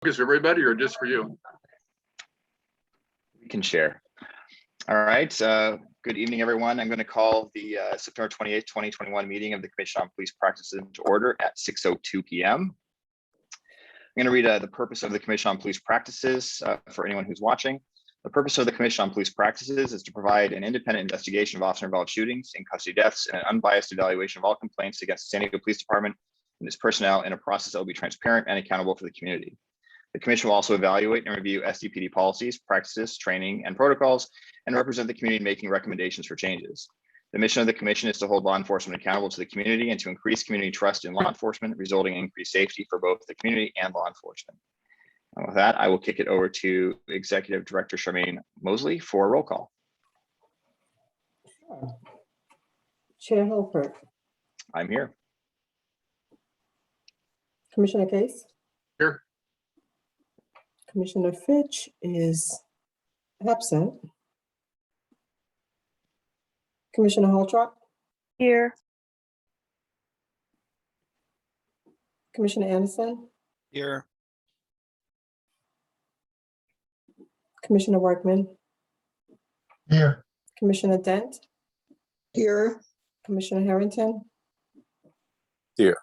Is everybody or just for you? We can share. All right. Good evening, everyone. I'm going to call the September 28th, 2021 meeting of the Commission on Police Practices into order at 6:02 p.m. I'm going to read the purpose of the Commission on Police Practices for anyone who's watching. The purpose of the Commission on Police Practices is to provide an independent investigation of officer-involved shootings, in-custody deaths, and an unbiased evaluation of all complaints against the San Diego Police Department and its personnel in a process that will be transparent and accountable for the community. The Commission will also evaluate and review SDPD policies, practices, training, and protocols, and represent the community in making recommendations for changes. The mission of the Commission is to hold law enforcement accountable to the community and to increase community trust in law enforcement, resulting in increased safety for both the community and law enforcement. And with that, I will kick it over to Executive Director Charmaine Mosley for a roll call. Chair Hilpert. I'm here. Commissioner Case. Here. Commissioner Fitch is absent. Commissioner Holtrop. Here. Commissioner Anderson. Here. Commissioner Workman. Here. Commissioner Dent. Here. Commissioner Harrington. Here.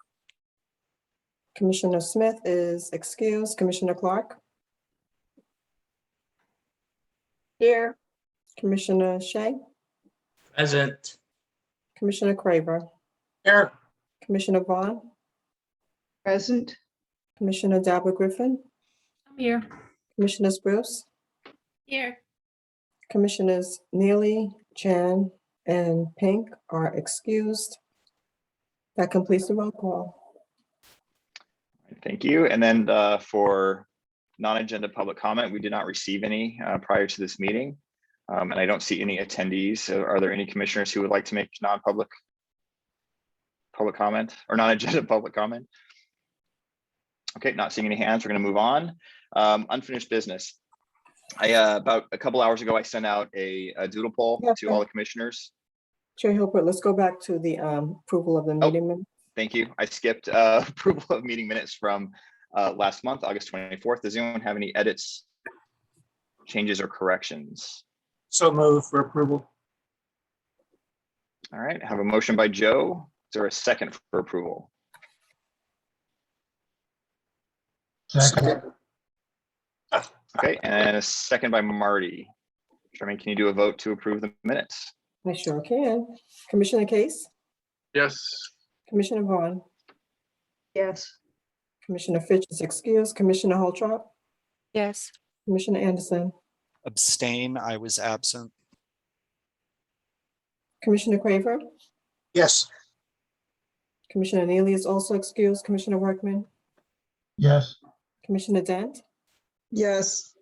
Commissioner Smith is excused. Commissioner Clark. Here. Commissioner Shea. Present. Commissioner Craver. Here. Commissioner Vaughn. Present. Commissioner Dabba Griffin. I'm here. Commissioner Spruce. Here. Commissioners Neely, Chan, and Pink are excused. That completes the roll call. Thank you. And then for non-agenda public comment, we did not receive any prior to this meeting. And I don't see any attendees. So are there any commissioners who would like to make non-public public comment or non-agenda public comment? Okay, not seeing any hands. We're going to move on. Unfinished business. About a couple hours ago, I sent out a doodle poll to all the commissioners. Chair Hilpert, let's go back to the approval of the meeting minutes. Thank you. I skipped approval of meeting minutes from last month, August 24th. Does anyone have any edits, changes, or corrections? So move for approval. All right, I have a motion by Joe. Is there a second for approval? Second. Okay, and a second by Marty. Charmaine, can you do a vote to approve the minutes? I sure can. Commissioner Case, Yes. Commissioner Vaughn, Yes. Commissioner Fitch is excused, Commissioner Holtrop, Yes. Commissioner Anderson, Abstain. I was absent. Commissioner Craver, Yes. Commissioner Neely is also excused, Commissioner Workman, Yes. Commissioner Dent, Yes.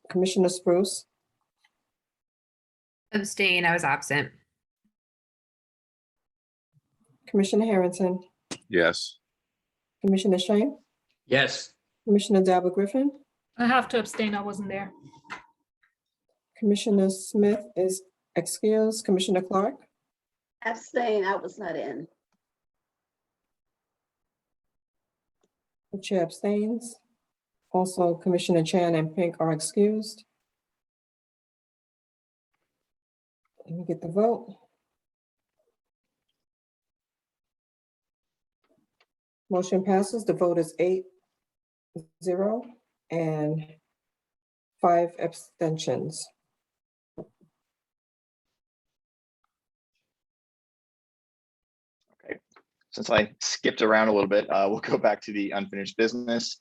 Commissioner Spruce, Abstain, I was absent. Commissioner Harrington, Yes. Commissioner Shane, Yes. Commissioner Dabba Griffin, I have to abstain, I wasn't there. Commissioner Smith is excused, Commissioner Clark, Abstain, I was not in. the chair abstains. Also, Commissioner Chan and Pink are excused. Let me get the vote. Motion passes. The vote is 8-0 and 5 abstentions. Okay, since I skipped around a little bit, we'll go back to the unfinished business.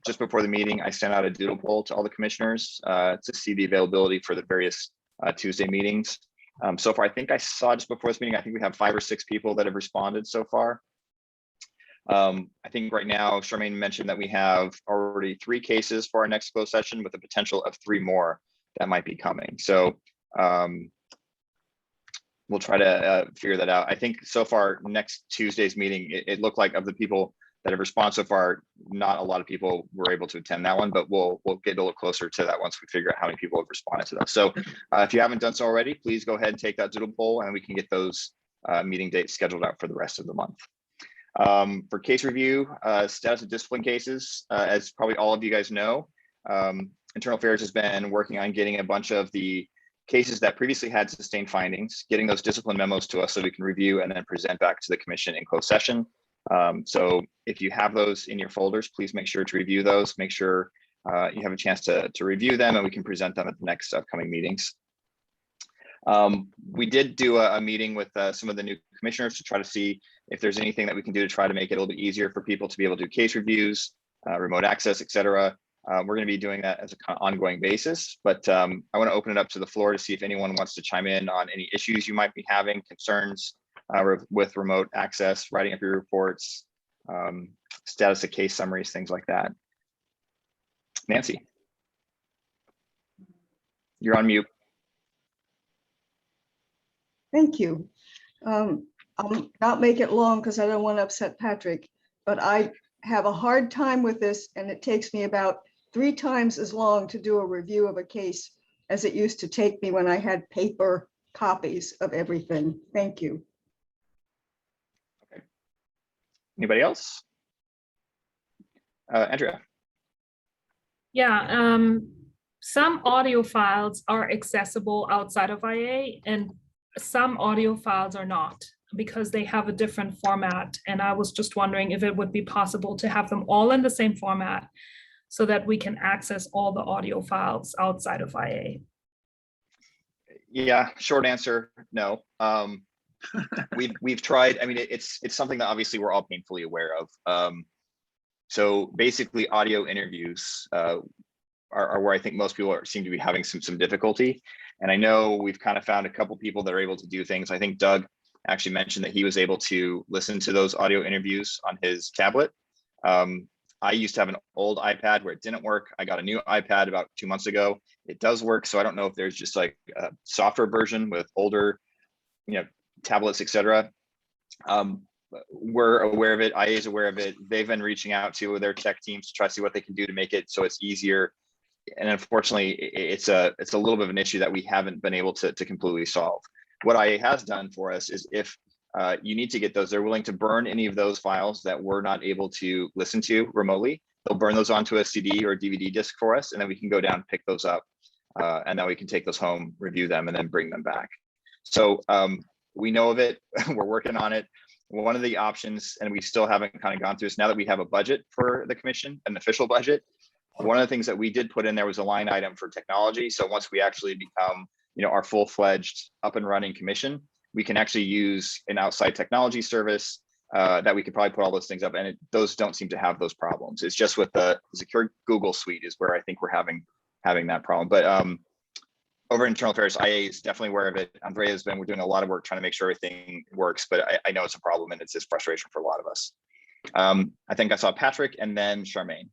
Just before the meeting, I sent out a doodle poll to all the commissioners to see the availability for the various Tuesday meetings. So far, I think I saw just before this meeting, I think we have 5 or 6 people that have responded so far. I think right now, Charmaine mentioned that we have already 3 cases for our next closed session with the potential of 3 more that might be coming. So we'll try to figure that out. I think so far, next Tuesday's meeting, it looked like of the people that have responded so far, not a lot of people were able to attend that one, but we'll get a little closer to that once we figure out how many people have responded to that. So if you haven't done so already, please go ahead and take that doodle poll and we can get those meeting dates scheduled out for the rest of the month. For case review, status of discipline cases, as probably all of you guys know, Internal Affairs has been working on getting a bunch of the cases that previously had sustained findings, getting those discipline memos to us so we can review and then present back to the commission in closed session. So if you have those in your folders, please make sure to review those, make sure you have a chance to review them and we can present them at the next upcoming meetings. We did do a meeting with some of the new commissioners to try to see if there's anything that we can do to try to make it a little bit easier for people to be able to do case reviews, remote access, et cetera. We're going to be doing that as an ongoing basis, but I want to open it up to the floor to see if anyone wants to chime in on any issues you might be having, concerns with remote access, writing up your reports, status of case summaries, things like that. Nancy, you're on mute. Thank you. I'll not make it long because I don't want to upset Patrick, but I have a hard time with this and it takes me about 3 times as long to do a review of a case as it used to take me when I had paper copies of everything. Thank you. Okay. Anybody else? Andrea. Yeah, some audio files are accessible outside of IA and some audio files are not because they have a different format. And I was just wondering if it would be possible to have them all in the same format so that we can access all the audio files outside of IA. Yeah, short answer, no. We've tried. I mean, it's something that obviously we're all painfully aware of. So basically, audio interviews are where I think most people seem to be having some difficulty. And I know we've kind of found a couple people that are able to do things. I think Doug actually mentioned that he was able to listen to those audio interviews on his tablet. I used to have an old iPad where it didn't work. I got a new iPad about 2 months ago. It does work. So I don't know if there's just like a software version with older, tablets, et cetera. We're aware of it. IA is aware of it. They've been reaching out to their tech teams to try to see what they can do to make it so it's easier. And unfortunately, it's a little bit of an issue that we haven't been able to completely solve. What IA has done for us is if you need to get those, they're willing to burn any of those files that we're not able to listen to remotely. They'll burn those onto a CD or DVD disc for us, and then we can go down and pick those up. And then we can take those home, review them, and then bring them back. So we know of it. We're working on it. One of the options, and we still haven't kind of gone through this, now that we have a budget for the commission, an official budget, one of the things that we did put in there was a line item for technology. So once we actually become, our full-fledged up and running commission, we can actually use an outside technology service that we could probably put all those things up, and those don't seem to have those problems. It's just with the secure Google Suite is where I think we're having that problem. But over Internal Affairs, IA is definitely aware of it. Andrea has been, we're doing a lot of work trying to make sure everything works, but I know it's a problem and it's just frustration for a lot of us. I think I saw Patrick and then Charmaine.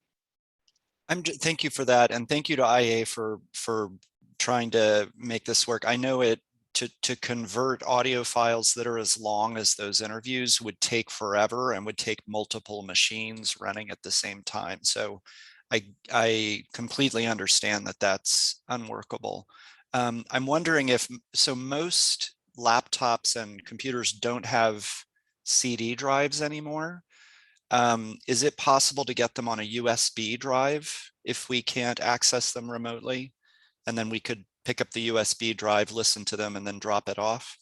Thank you for that. And thank you to IA for trying to make this work. I know to convert audio files that are as long as those interviews would take forever and would take multiple machines running at the same time. So I completely understand that that's unworkable. I'm wondering so most laptops and computers don't have CD drives anymore. Is it possible to get them on a USB drive if we can't access them remotely? And then we could pick up the USB drive, listen to them, and then drop it off?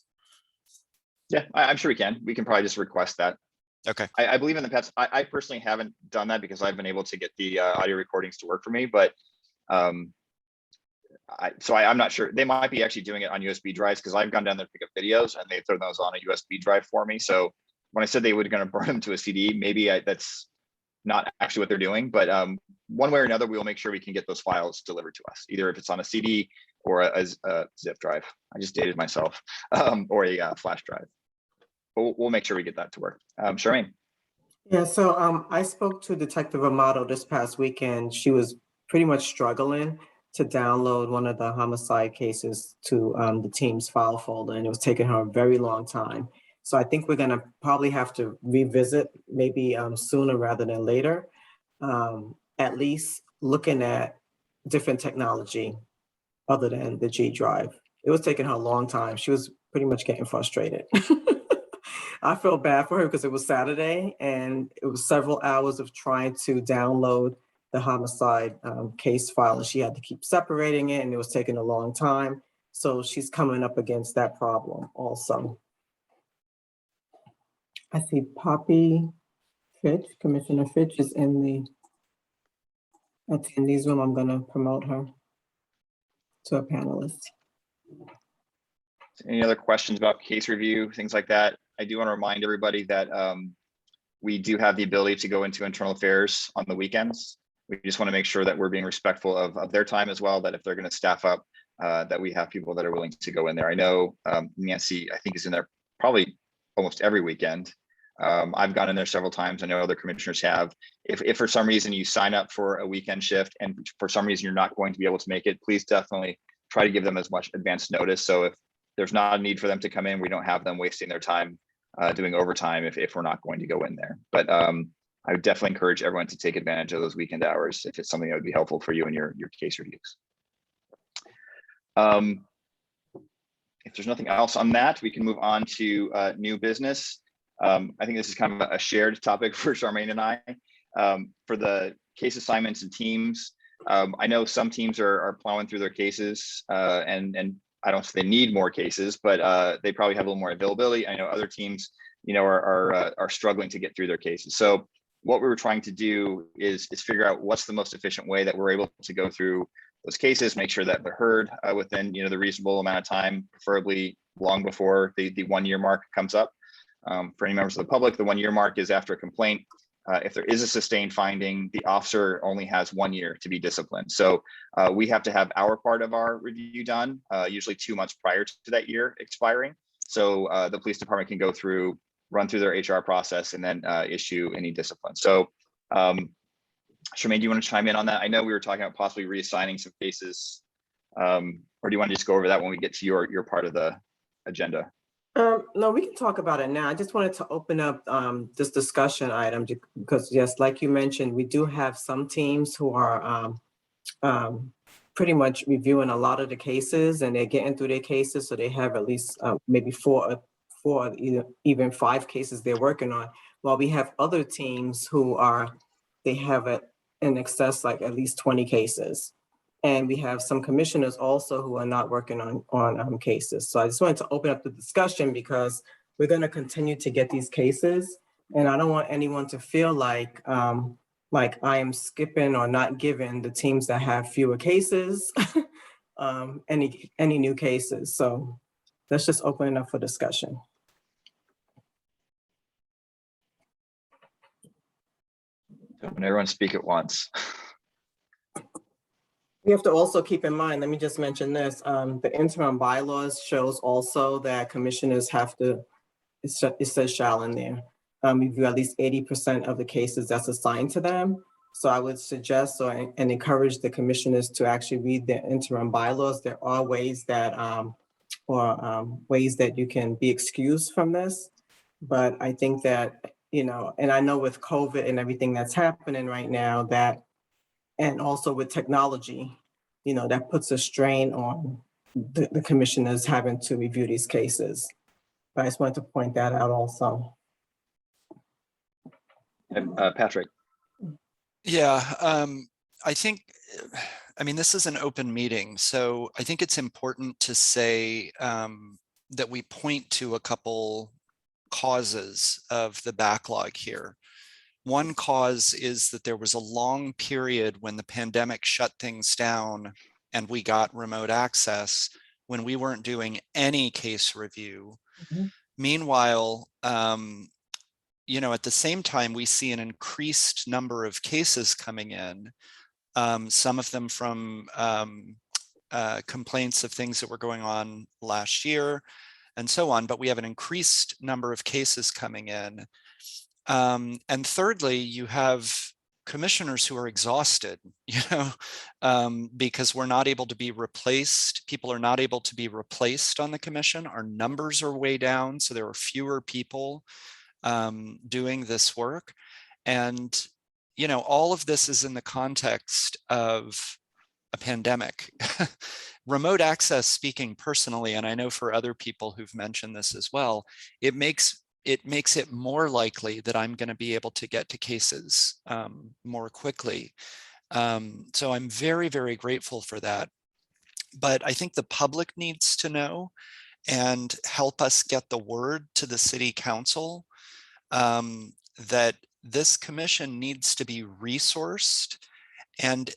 Yeah, I'm sure we can. We can probably just request that. Okay. I believe in the past, I personally haven't done that because I've been able to get the audio recordings to work for me, but I'm not sure. They might be actually doing it on USB drives because I've gone down there to pick up videos and they throw those on a USB drive for me. So when I said they were going to burn them to a CD, maybe that's not actually what they're doing, but one way or another, we will make sure we can get those files delivered to us, either if it's on a CD or a zip drive. I just dated myself, or a flash drive. But we'll make sure we get that to work. Charmaine. Yeah, so I spoke to Detective Amato this past weekend. She was pretty much struggling to download one of the homicide cases to the team's file folder, and it was taking her a very long time. So I think we're gonna probably have to revisit maybe sooner rather than later, at least looking at different technology other than the G drive. It was taking her a long time. She was pretty much getting frustrated. I feel bad for her because it was Saturday and it was several hours of trying to download the homicide case file, and she had to keep separating it, and it was taking a long time. So she's coming up against that problem also. I see Poppy Fitch, Commissioner Fitch is in the attendees room. I'm gonna promote her to a panelist. Any other questions about case review, things like that? I do want to remind everybody that we do have the ability to go into internal affairs on the weekends. We just want to make sure that we're being respectful of their time as well, that if they're going to staff up, that we have people that are willing to go in there. I know Nancy, I think, is in there probably almost every weekend. I've gone in there several times. I know other commissioners have. If for some reason you sign up for a weekend shift and for some reason you're not going to be able to make it, please definitely try to give them as much advance notice. So if there's not a need for them to come in, we don't have them wasting their time doing overtime if we're not going to go in there. But I would definitely encourage everyone to take advantage of those weekend hours if it's something that would be helpful for you in your case reviews. If there's nothing else on that, we can move on to new business. I think this is kind of a shared topic for Charmaine and I. For the case assignments and teams, I know some teams are plowing through their cases and I don't say they need more cases, but they probably have a little more availability. I know other teams, are struggling to get through their cases. So what we were trying to do is figure out what's the most efficient way that we're able to go through those cases, make sure that they're heard within the reasonable amount of time, preferably long before the 1 year mark comes up. For any members of the public, the 1 year mark is after a complaint. If there is a sustained finding, the officer only has 1 year to be disciplined. So we have to have our part of our review done, usually 2 months prior to that year expiring. So the police department can go through, run through their HR process, and then issue any discipline. So Charmaine, do you want to chime in on that? I know we were talking about possibly reassigning some cases, or do you want to just go over that when we get to your part of the agenda? No, we can talk about it now. I just wanted to open up this discussion item because, yes, like you mentioned, we do have some teams who are pretty much reviewing a lot of the cases, and they're getting through their cases. So they have at least maybe four, even 5 cases they're working on. While we have other teams who they have in excess like at least 20 cases. And we have some commissioners also who are not working on cases. So I just wanted to open up the discussion because we're going to continue to get these cases. And I don't want anyone to feel like I am skipping or not giving the teams that have fewer cases any new cases. So let's just open it up for discussion. When everyone speak at once. We have to also keep in mind, let me just mention this, the interim bylaws shows also that commissioners have to, it says shall in there, review at least 80% of the cases that's assigned to them. So I would suggest and encourage the commissioners to actually read the interim bylaws. There are ways that, ways that you can be excused from this. But I think that, and I know with COVID and everything that's happening right now and also with technology, that puts a strain on the commissioners having to review these cases. But I just wanted to point that out also. And Patrick. Yeah, I think, this is an open meeting, so I think it's important to say that we point to a couple causes of the backlog here. One cause is that there was a long period when the pandemic shut things down and we got remote access when we weren't doing any case review. Mm-hmm. Meanwhile, at the same time, we see an increased number of cases coming in, some of them from complaints of things that were going on last year and so on, but we have an increased number of cases coming in. And thirdly, you have commissioners who are exhausted, because we're not able to be replaced. People are not able to be replaced on the commission. Our numbers are way down, so there are fewer people doing this work. And, all of this is in the context of a pandemic. Remote access, speaking personally, and I know for other people who've mentioned this as well, it makes it makes it more likely that I'm going to be able to get to cases more quickly. So I'm very, very grateful for that. But I think the public needs to know and help us get the word to the city council that this commission needs to be resourced, and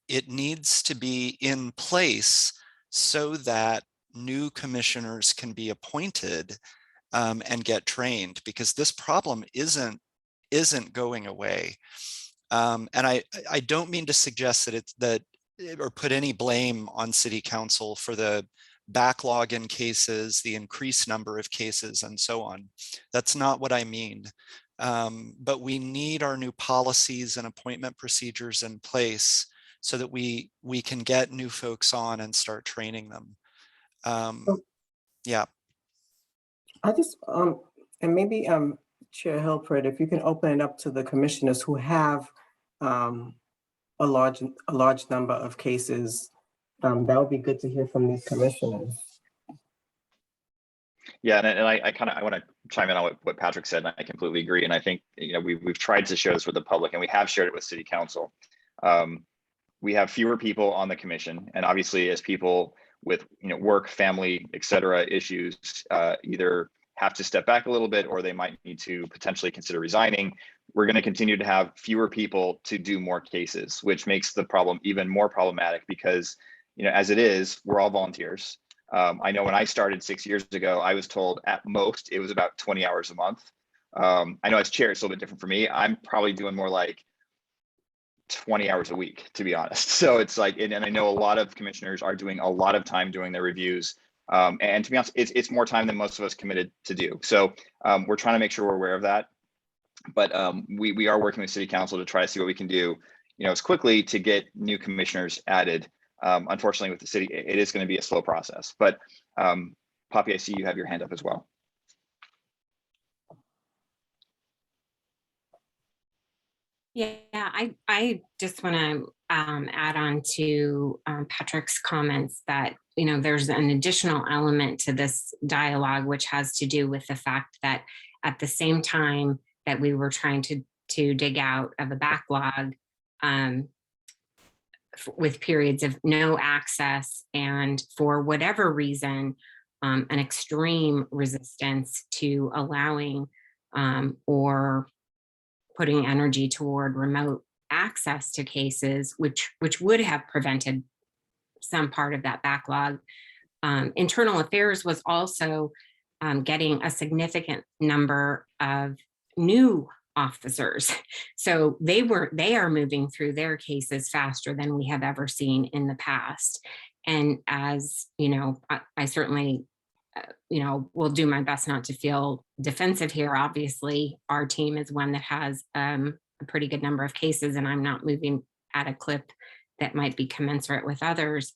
it needs to be in place so that new commissioners can be appointed and get trained, because this problem isn't going away. And I don't mean to suggest that or put any blame on city council for the backlog in cases, the increased number of cases, and so on. That's not what I mean. But we need our new policies and appointment procedures in place so that we can get new folks on and start training them. Yeah. I just, and maybe Chair Hilpert, if you can open it up to the commissioners who have a large number of cases, that would be good to hear from these commissioners. Yeah, and I want to chime in on what Patrick said, and I completely agree. And I think, you know, we've tried to share this with the public, and we have shared it with City Council. We have fewer people on the commission, and obviously, as people with, you know, work, family, etc. issues, either have to step back a little bit, or they might need to potentially consider resigning. We're going to continue to have fewer people to do more cases, which makes the problem even more problematic because, you know, as it is, we're all volunteers. I know when I started 6 years ago, I was told at most it was about 20 hours a month. I know as chair, it's a little bit different for me. I'm probably doing more like 20 hours a week, to be honest. So it's like, and I know a lot of commissioners are doing a lot of time doing their reviews. And to be honest, it's more time than most of us committed to do. So we're trying to make sure we're aware of that. But we are working with City Council to try to see what we can do, you know, as quickly to get new commissioners added. Unfortunately, with the city, it is going to be a slow process. But Poppy, I see you have your hand up as well. Yeah, I just want to add on to Patrick's comments that, you know, there's an additional element to this dialogue, which has to do with the fact that at the same time that we were trying to dig out of a backlog with periods of no access and for whatever reason, an extreme resistance to allowing or putting energy toward remote access to cases, which would have prevented some part of that backlog. Internal Affairs was also getting a significant number of new officers. So they are moving through their cases faster than we have ever seen in the past. And as you know, I certainly you know, will do my best not to feel defensive here. Obviously, our team is one that has a pretty good number of cases, and I'm not moving at a clip that might be commensurate with others.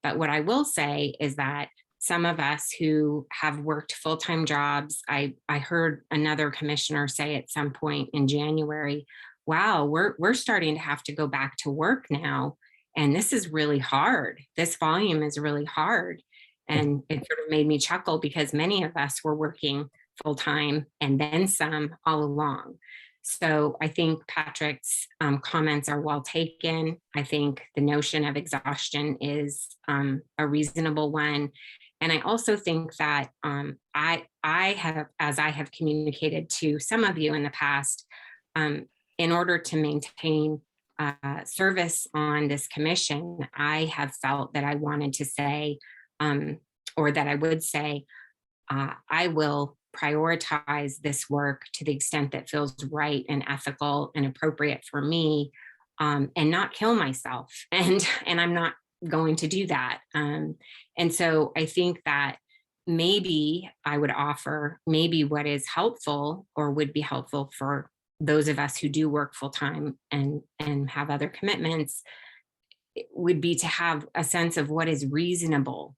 But what I will say is that some of us who have worked full-time jobs, I heard another commissioner say at some point in January, wow, we're starting to have to go back to work now. And this is really hard. This volume is really hard. And it sort of made me chuckle because many of us were working full-time and then some all along. So I think Patrick's comments are well taken. I think the notion of exhaustion is a reasonable one. And I also think that I have, as I have communicated to some of you in the past, in order to maintain service on this commission, I have felt that I wanted to say, or that I would say, I will prioritize this work to the extent that feels right and ethical and appropriate for me, and not kill myself. And I'm not going to do that. And so I think that maybe I would offer, maybe what is helpful or would be helpful for those of us who do work full time and have other commitments would be to have a sense of what is reasonable.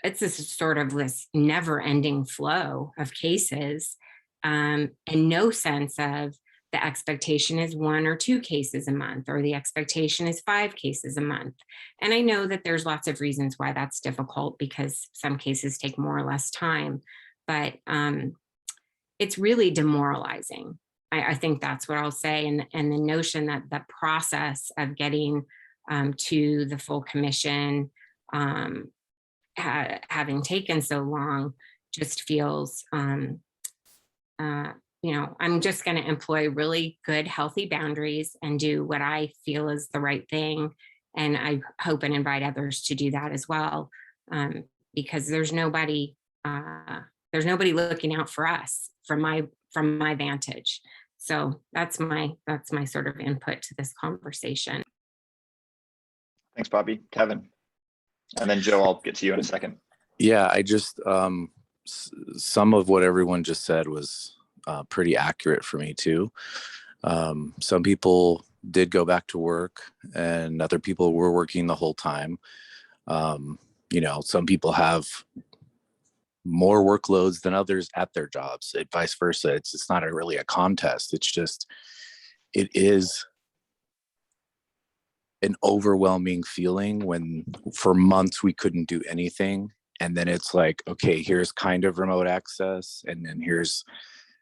It's this sort of this never ending flow of cases, and no sense of the expectation is 1 or 2 cases a month, or the expectation is 5 cases a month. And I know that there's lots of reasons why that's difficult because some cases take more or less time. But it's really demoralizing. I think that's what I'll say. And the notion that the process of getting to the full commission having taken so long just feels, I'm just going to employ really good, healthy boundaries and do what I feel is the right thing. And I hope and invite others to do that as well, because there's nobody looking out for us from my vantage. So that's my sort of input to this conversation. Thanks, Bobby. Kevin. And then Joe, I'll get to you in a second. Yeah, I just, some of what everyone just said was pretty accurate for me too. Some people did go back to work and other people were working the whole time. Some people have more workloads than others at their jobs, and vice versa. It's not really a contest. It's just, it is an overwhelming feeling when for months we couldn't do anything. And then it's like, okay, here's kind of remote access. And then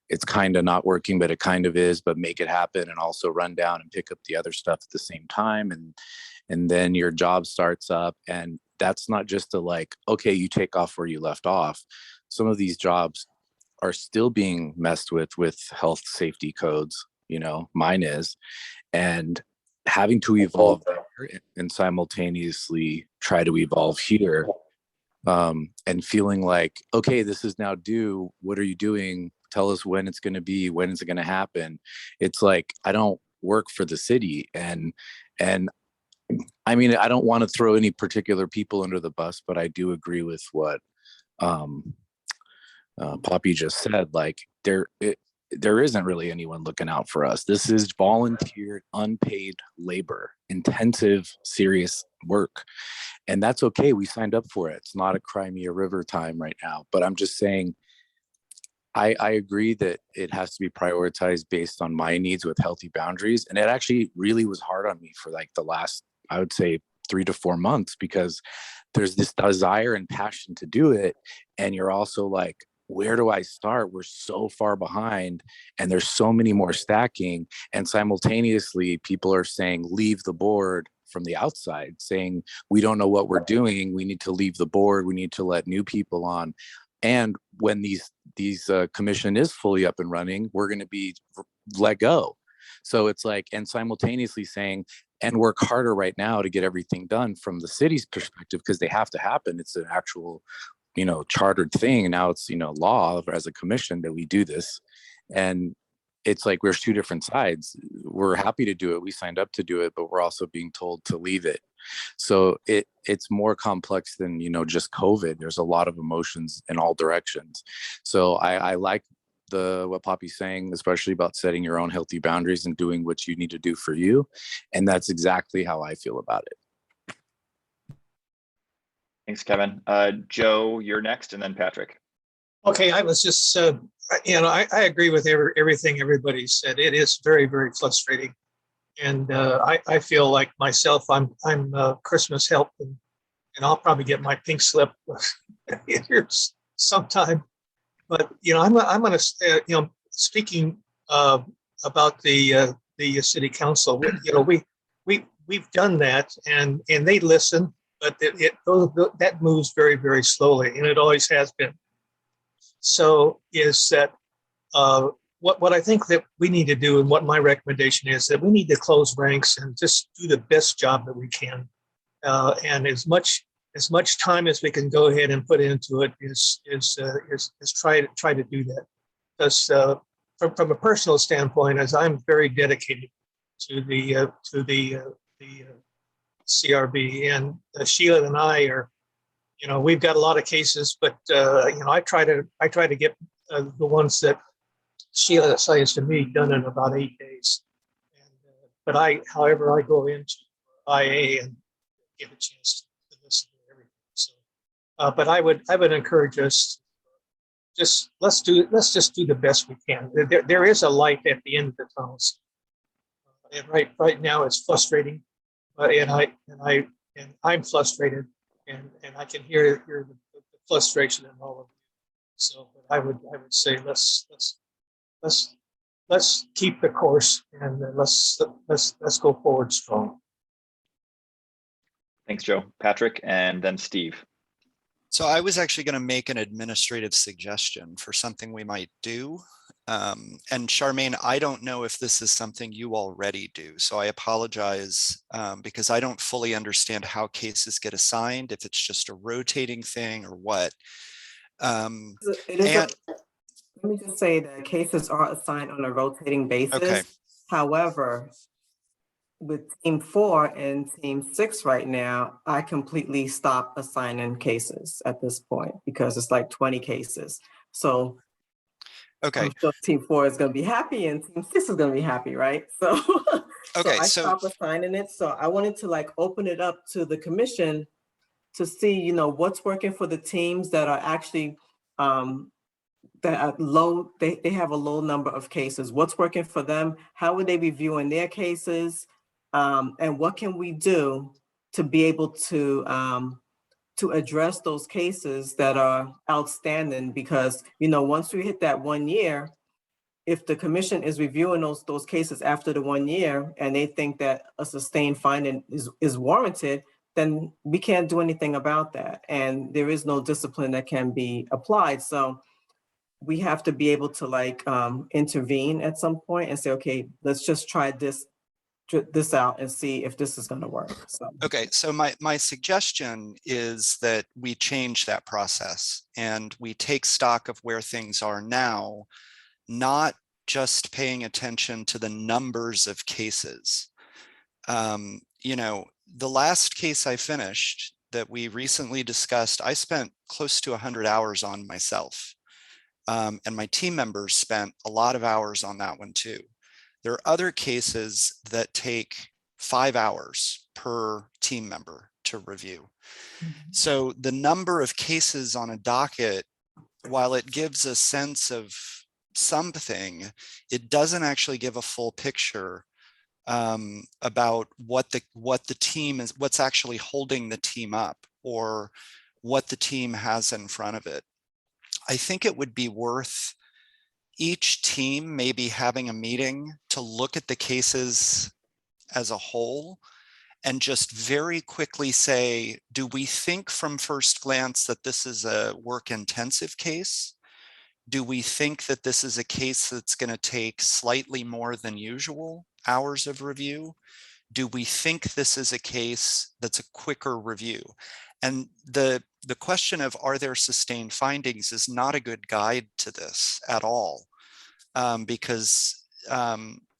it's kind of not working, but it kind of is, but make it happen and also run down and pick up the other stuff at the same time. And then your job starts up, and that's not just okay, you take off where you left off. Some of these jobs are still being messed with health safety codes, mine is, and having to evolve there and simultaneously try to evolve here, and feeling like, okay, this is now due. What are you doing? Tell us when it's going to be, when is it going to happen? It's like, I don't work for the city. And I mean, I don't want to throw any particular people under the bus, but I do agree with what Poppy just said. Like, there isn't really anyone looking out for us. This is volunteer, unpaid labor, intensive, serious work. And that's okay. We signed up for it. It's not a Crimea River time right now. But I'm just saying, I agree that it has to be prioritized based on my needs with healthy boundaries. And it actually really was hard on me for the last, I would say, 3 to 4 months, because there's this desire and passion to do it. And you're also like, where do I start? We're so far behind and there's so many more stacking. And simultaneously, people are saying, leave the board from the outside, saying, we don't know what we're doing. We need to leave the board. We need to let new people on. And when these commission is fully up and running, we're going to be let go. So it's like, and simultaneously saying, and work harder right now to get everything done from the city's perspective, because they have to happen. It's an actual, chartered thing. Now it's, law as a commission that we do this. And it's like, there's two different sides. We're happy to do it. We signed up to do it, but we're also being told to leave it. So it's more complex than, just COVID. There's a lot of emotions in all directions. So I like what Poppy's saying, especially about setting your own healthy boundaries and doing what you need to do for you. And that's exactly how I feel about it. Thanks, Kevin. Joe, you're next, and then Patrick. Okay, I was just, I agree with everything everybody said. It is very, very frustrating. And I feel like myself, I'm Christmas help, and I'll probably get my pink slip here sometime. But I'm going to speaking about the city council. We've done that, and they listen, but that moves very, very slowly, and it always has been. So is that what I think that we need to do, and what my recommendation is, that we need to close ranks and just do the best job that we can, and as much time as we can go ahead and put into it is try to do that. Because from a personal standpoint, as I'm very dedicated to the CRB, and Sheila and I are, we've got a lot of cases, but I try to get the ones that Sheila assigns to me done in about 8 days. But however, I go into IA and get a chance to listen to everything. So, but I would encourage us, let's just do the best we can. There is a light at the end of the tunnel. And right now it's frustrating, and I'm frustrated, and I can hear the frustration in all of you. So I would say let's let's keep the course and let's go forward strong. Thanks, Joe. Patrick, and then Steve. So I was actually going to make an administrative suggestion for something we might do. And Charmaine, I don't know if this is something you already do. So I apologize because I don't fully understand how cases get assigned, if it's just a rotating thing or what. It is let me just say that cases are assigned on a rotating basis. Okay. However, with team 4 and team 6 right now, I completely stopped assigning cases at this point because it's like 20 cases. So Okay. I'm sure team 4 is going to be happy and team 6 is going to be happy, right? So, Okay, I so stopped assigning it. So I wanted to like open it up to the commission to see, you know, what's working for the teams that are actually that are low, they have a low number of cases. What's working for them? How are they reviewing their cases? And what can we do to be able to address those cases that are outstanding? Because, you know, once we hit that 1 year, if the commission is reviewing those cases after the 1 year and they think that a sustained finding is warranted, then we can't do anything about that. And there is no discipline that can be applied. So we have to be able to like intervene at some point and say, okay, let's just try this out and see if this is going to work. So okay, so my suggestion is that we change that process and we take stock of where things are now, not just paying attention to the numbers of cases. You know, the last case I finished that we recently discussed, I spent close to 100 hours on myself. And my team members spent a lot of hours on that one too. There are other cases that take 5 hours per team member to review. So the number of cases on a docket, while it gives a sense of something, it doesn't actually give a full picture about what the team is, what's actually holding the team up or what the team has in front of it. I think it would be worth each team maybe having a meeting to look at the cases as a whole and just very quickly say, do we think from first glance that this is a work-intensive case? Do we think that this is a case that's going to take slightly more than usual hours of review? Do we think this is a case that's a quicker review? And the question of are there sustained findings is not a good guide to this at all, because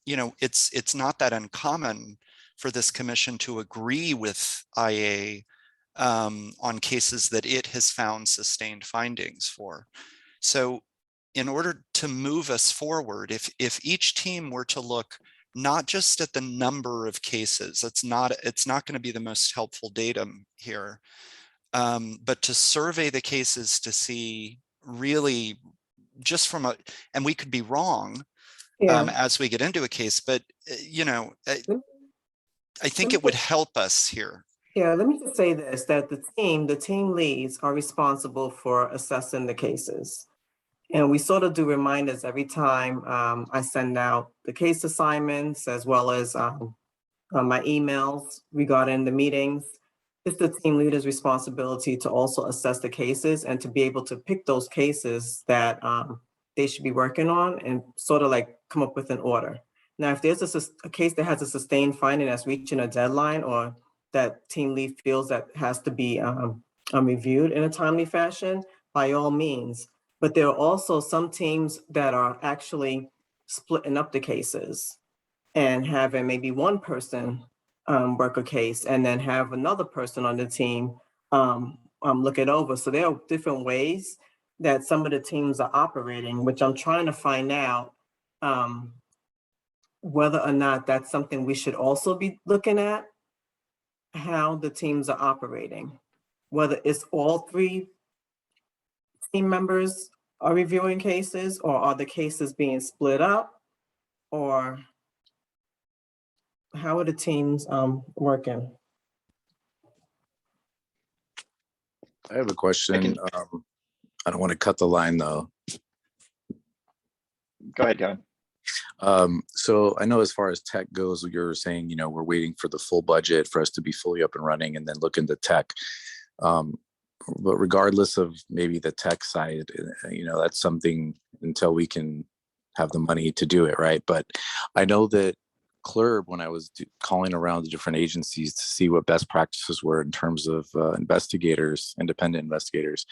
you know, it's not that uncommon for this commission to agree with IA on cases that it has found sustained findings for. So in order to move us forward, if each team were to look not just at the number of cases, it's not going to be the most helpful data here, but to survey the cases to see really just from a, and we could be wrong as we get into a case, but you know, I think it would help us here. yeah, let me just say this, that the team leads are responsible for assessing the cases. And we sort of do reminders every time I send out the case assignments as well as my emails regarding the meetings. It's the team leader's responsibility to also assess the cases and to be able to pick those cases that they should be working on and sort of like come up with an order. Now, if there's a case that has a sustained finding that's reaching a deadline or that team lead feels that has to be reviewed in a timely fashion, by all means. But there are also some teams that are actually splitting up the cases and having maybe one person work a case and then have another person on the team look it over. So there are different ways that some of the teams are operating, which I'm trying to find out whether or not that's something we should also be looking at, how the teams are operating, whether it's all 3 team members are reviewing cases, or are the cases being split up, or how are the teams working? I have a question. I don't want to cut the line though. Go ahead, Kevin. So I know as far as tech goes, you're saying, we're waiting for the full budget for us to be fully up and running and then look into tech. But regardless of maybe the tech side, that's something until we can have the money to do it, right? But I know that CLRB, when I was calling around the different agencies to see what best practices were in terms of independent investigators,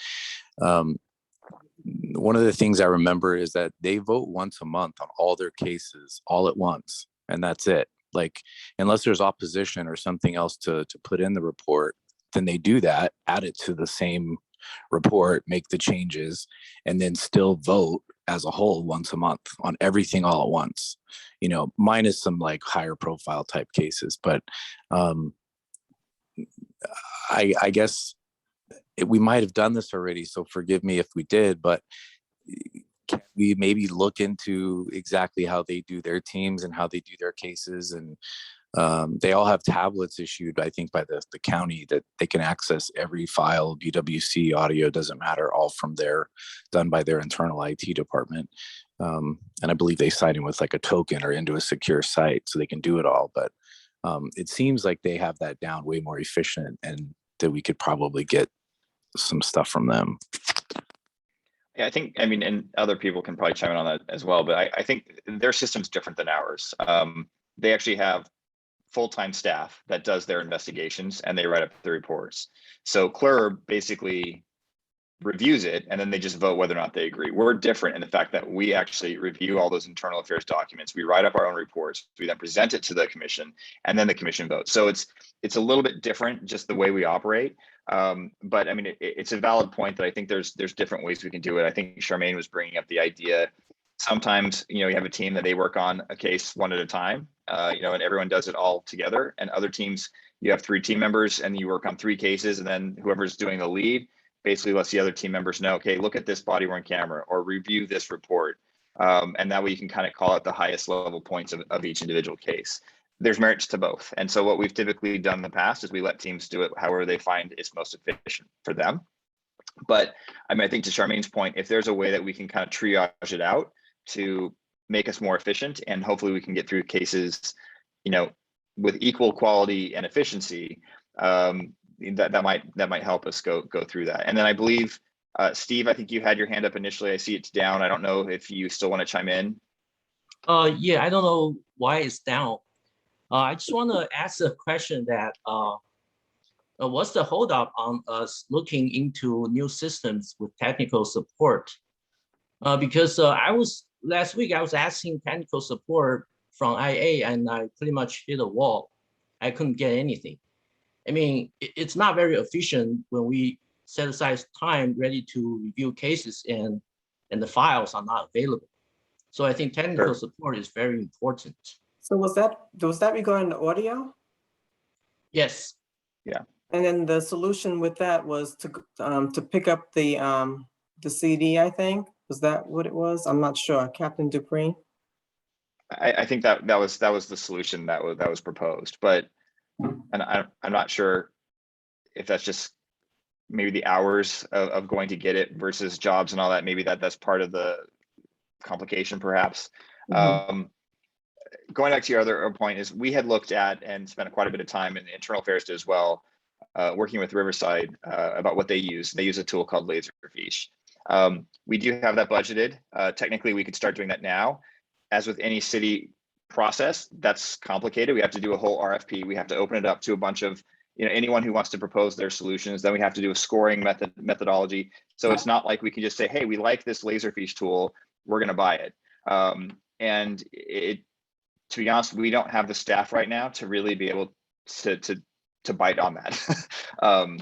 one of the things I remember is that they vote once a month on all their cases all at once, and that's it. Like, unless there's opposition or something else to put in the report, then they do that, add it to the same report, make the changes, and then still vote as a whole once a month on everything all at once, minus some like higher profile type cases. But I guess we might have done this already, so forgive me if we did, but can we maybe look into exactly how they do their teams and how they do their cases? And they all have tablets issued, I think, by the county that they can access every file, BWC, audio, doesn't matter, all from done by their internal IT department. And I believe they sign in with like a token or into a secure site so they can do it all. But it seems like they have that down way more efficient, and that we could probably get some stuff from them. Yeah, and other people can probably chime in on that as well, but I think their system's different than ours. They actually have full-time staff that does their investigations, and they write up the reports. So CLRB basically reviews it, and then they just vote whether or not they agree. We're different in the fact that we actually review all those internal affairs documents. We write up our own reports. We then present it to the commission, and then the commission votes. So it's a little bit different, just the way we operate. But I mean, it's a valid point that I think there's different ways we can do it. I think Charmaine was bringing up the idea. Sometimes, you have a team that they work on a case one at a time, and everyone does it all together. And other teams, you have 3 team members and you work on 3 cases, and then whoever's doing the lead basically lets the other team members know, okay, look at this body worn camera or review this report. And that way you can kind of call out the highest level points of each individual case. There's merits to both. And so what we've typically done in the past is we let teams do it however they find is most efficient for them. But I think to Charmaine's point, if there's a way that we can kind of triage it out to make us more efficient, and hopefully we can get through cases, with equal quality and efficiency, that might help us go through that. And then I believe, Steve, I think you had your hand up initially. I see it's down. I don't know if you still want to chime in. Yeah, I don't know why it's down. I just want to ask a question that what's the holdup on us looking into new systems with technical support? Because last week I was asking technical support from IA, and I pretty much hit a wall. I couldn't get anything. I mean, it's not very efficient when we set aside time ready to review cases and the files are not available. So I think technical support is very important. So was that regarding the audio? Yes. Yeah. And then the solution with that was to pick up the CD, I think. Was that what it was? I'm not sure. Captain Dupree? I think that was the solution that was proposed, but and I'm not sure if that's just maybe the hours of going to get it versus jobs and all that. Maybe that's part of the complication, perhaps. Mm-hmm. Going back to your other point is we had looked at and spent quite a bit of time in the internal affairs as well, working with Riverside about what they use. They use a tool called Laserfiche. We do have that budgeted. Technically, we could start doing that now. As with any city process, that's complicated. We have to do a whole RFP. We have to open it up to a bunch of anyone who wants to propose their solutions. Then we have to do a scoring methodology. So it's not like we can just say, hey, we like this Laserfiche tool, we're going to buy it. And to be honest, we don't have the staff right now to really be able to bite on that.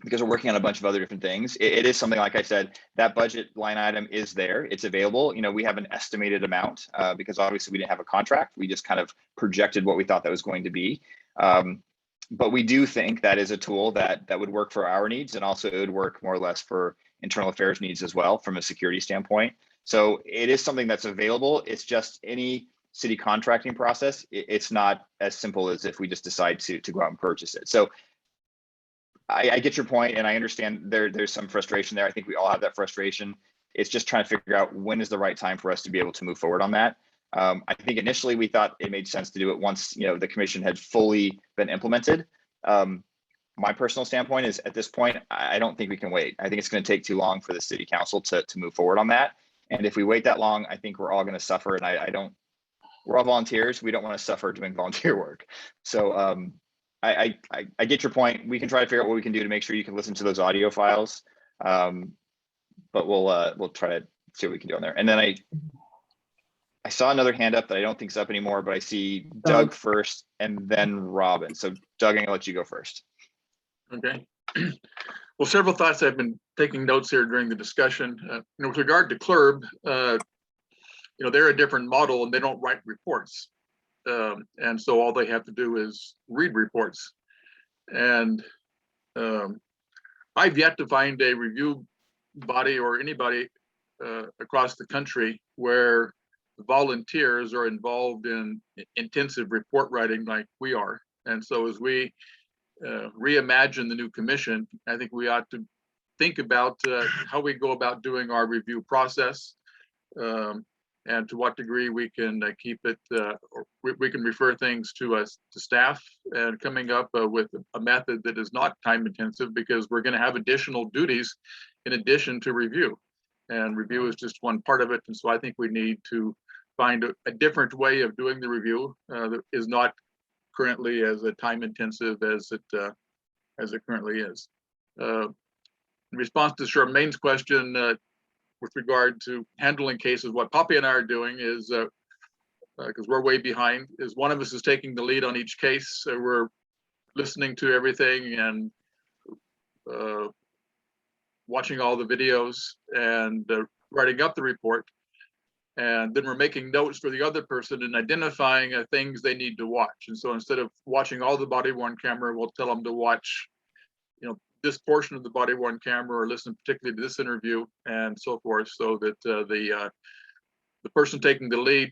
Because we're working on a bunch of other different things. It is something, like I said, that budget line item is there, it's available. We have an estimated amount because obviously we didn't have a contract. We just kind of projected what we thought that was going to be. But we do think that is a tool that would work for our needs, and also it would work more or less for internal affairs needs as well from a security standpoint. So it is something that's available. It's just any city contracting process. It's not as simple as if we just decide to go out and purchase it. So I get your point, and I understand there's some frustration there. I think we all have that frustration. It's just trying to figure out when is the right time for us to be able to move forward on that. I think initially we thought it made sense to do it once, you know, the commission had fully been implemented. My personal standpoint is at this point, I don't think we can wait. I think it's going to take too long for the city council to move forward on that. And if we wait that long, I think we're all going to suffer. And we're all volunteers. We don't want to suffer doing volunteer work. So I get your point. We can try to figure out what we can do to make sure you can listen to those audio files. But we'll try to see what we can do on there. And then I saw another hand up that I don't think is up anymore, but I see Doug first and then Robin. So Doug, I'm gonna let you go first. Okay. Well, several thoughts. I've been taking notes here during the discussion. With regard to CLRB, they're a different model and they don't write reports. And so all they have to do is read reports. And I've yet to find a review body or anybody across the country where volunteers are involved in intensive report writing like we are. And so as we reimagine the new commission, I think we ought to think about how we go about doing our review process, and to what degree we can keep it, or we can refer things to staff, and coming up with a method that is not time intensive, because we're going to have additional duties in addition to review, and review is just one part of it. And so I think we need to find a different way of doing the review that is not currently as time intensive as it currently is. In response to Charmaine's question with regard to handling cases, what Poppy and I are doing is, because we're way behind, is one of us is taking the lead on each case. So we're listening to everything and watching all the videos and writing up the report. And then we're making notes for the other person and identifying things they need to watch. And so instead of watching all the body-worn camera, we'll tell them to watch, this portion of the body-worn camera, or listen particularly to this interview, and so forth, so that the person taking the lead,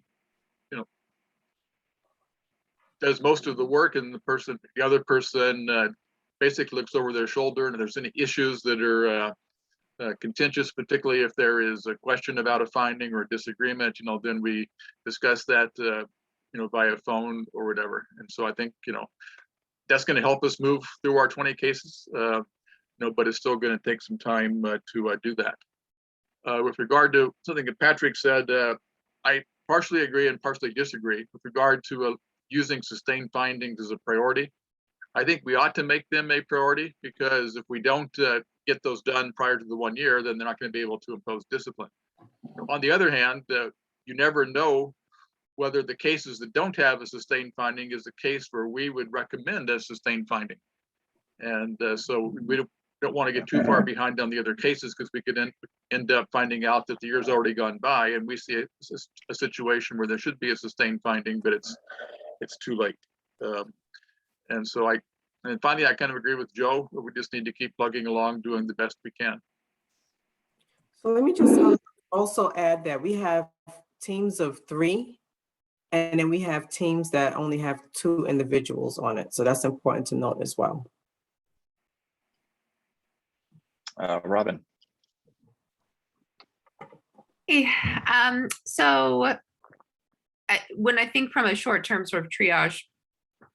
does most of the work, and the other person basically looks over their shoulder, and if there's any issues that are contentious, particularly if there is a question about a finding or a disagreement, then we discuss that, via phone or whatever. And so I think, that's going to help us move through our 20 cases, but it's still going to take some time to do that. With regard to something that Patrick said, I partially agree and partially disagree. With regard to using sustained findings as a priority, I think we ought to make them a priority, because if we don't get those done prior to the 1 year, then they're not going to be able to impose discipline. On the other hand, you never know whether the cases that don't have a sustained finding is a case where we would recommend a sustained finding. And so we don't want to get too far behind on the other cases, because we could end up finding out that the year's already gone by and we see a situation where there should be a sustained finding, but it's too late. And finally, I kind of agree with Joe. We just need to keep plugging along, doing the best we can. So let me just also add that we have teams of 3, and then we have teams that only have 2 individuals on it. So that's important to note as well. Robin. Hey, when I think from a short-term sort of triage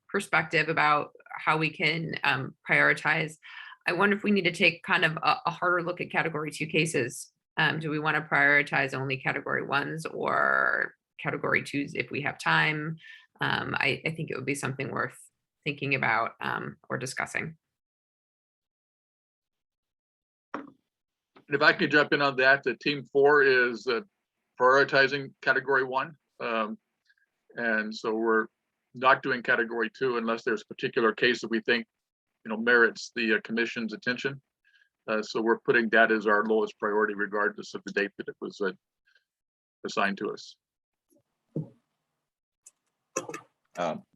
perspective about how we can prioritize, I wonder if we need to take kind of a harder look at category 2 cases. Do we want to prioritize only category 1s or category 2s if we have time? I think it would be something worth thinking about or discussing. And if I could jump in on that, the team 4 is prioritizing category 1. And so we're not doing category 2 unless there's a particular case that we think, merits the commission's attention. So we're putting that as our lowest priority, regardless of the date that it was assigned to us.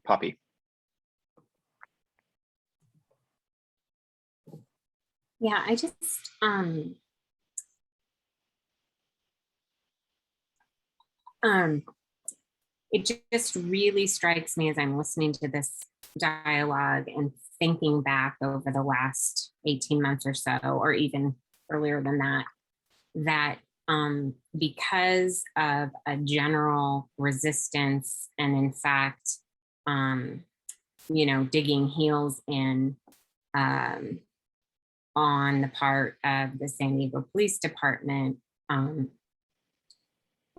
Poppy. Yeah, I just, it just really strikes me as I'm listening to this dialogue and thinking back over the last 18 months or so, or even earlier than that, that because of a general resistance and in fact, digging heels in on the part of the San Diego Police Department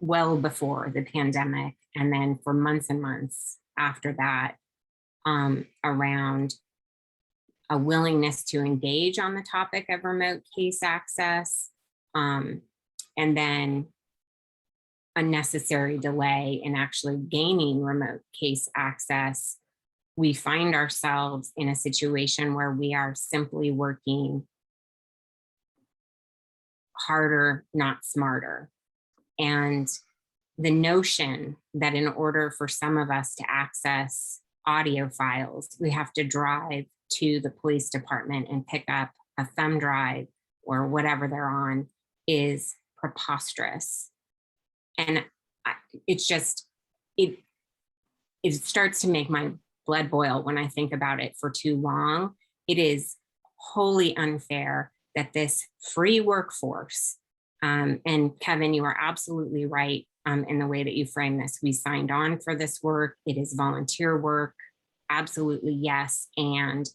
well before the pandemic, and then for months and months after that, around a willingness to engage on the topic of remote case access, and then a necessary delay in actually gaining remote case access, we find ourselves in a situation where we are simply working harder, not smarter. And the notion that in order for some of us to access audio files, we have to drive to the police department and pick up a thumb drive or whatever they're on is preposterous. And it's just, it starts to make my blood boil when I think about it for too long. It is wholly unfair that this free workforce, and Kevin, you are absolutely right in the way that you frame this. We signed on for this work. It is volunteer work. Absolutely, yes. And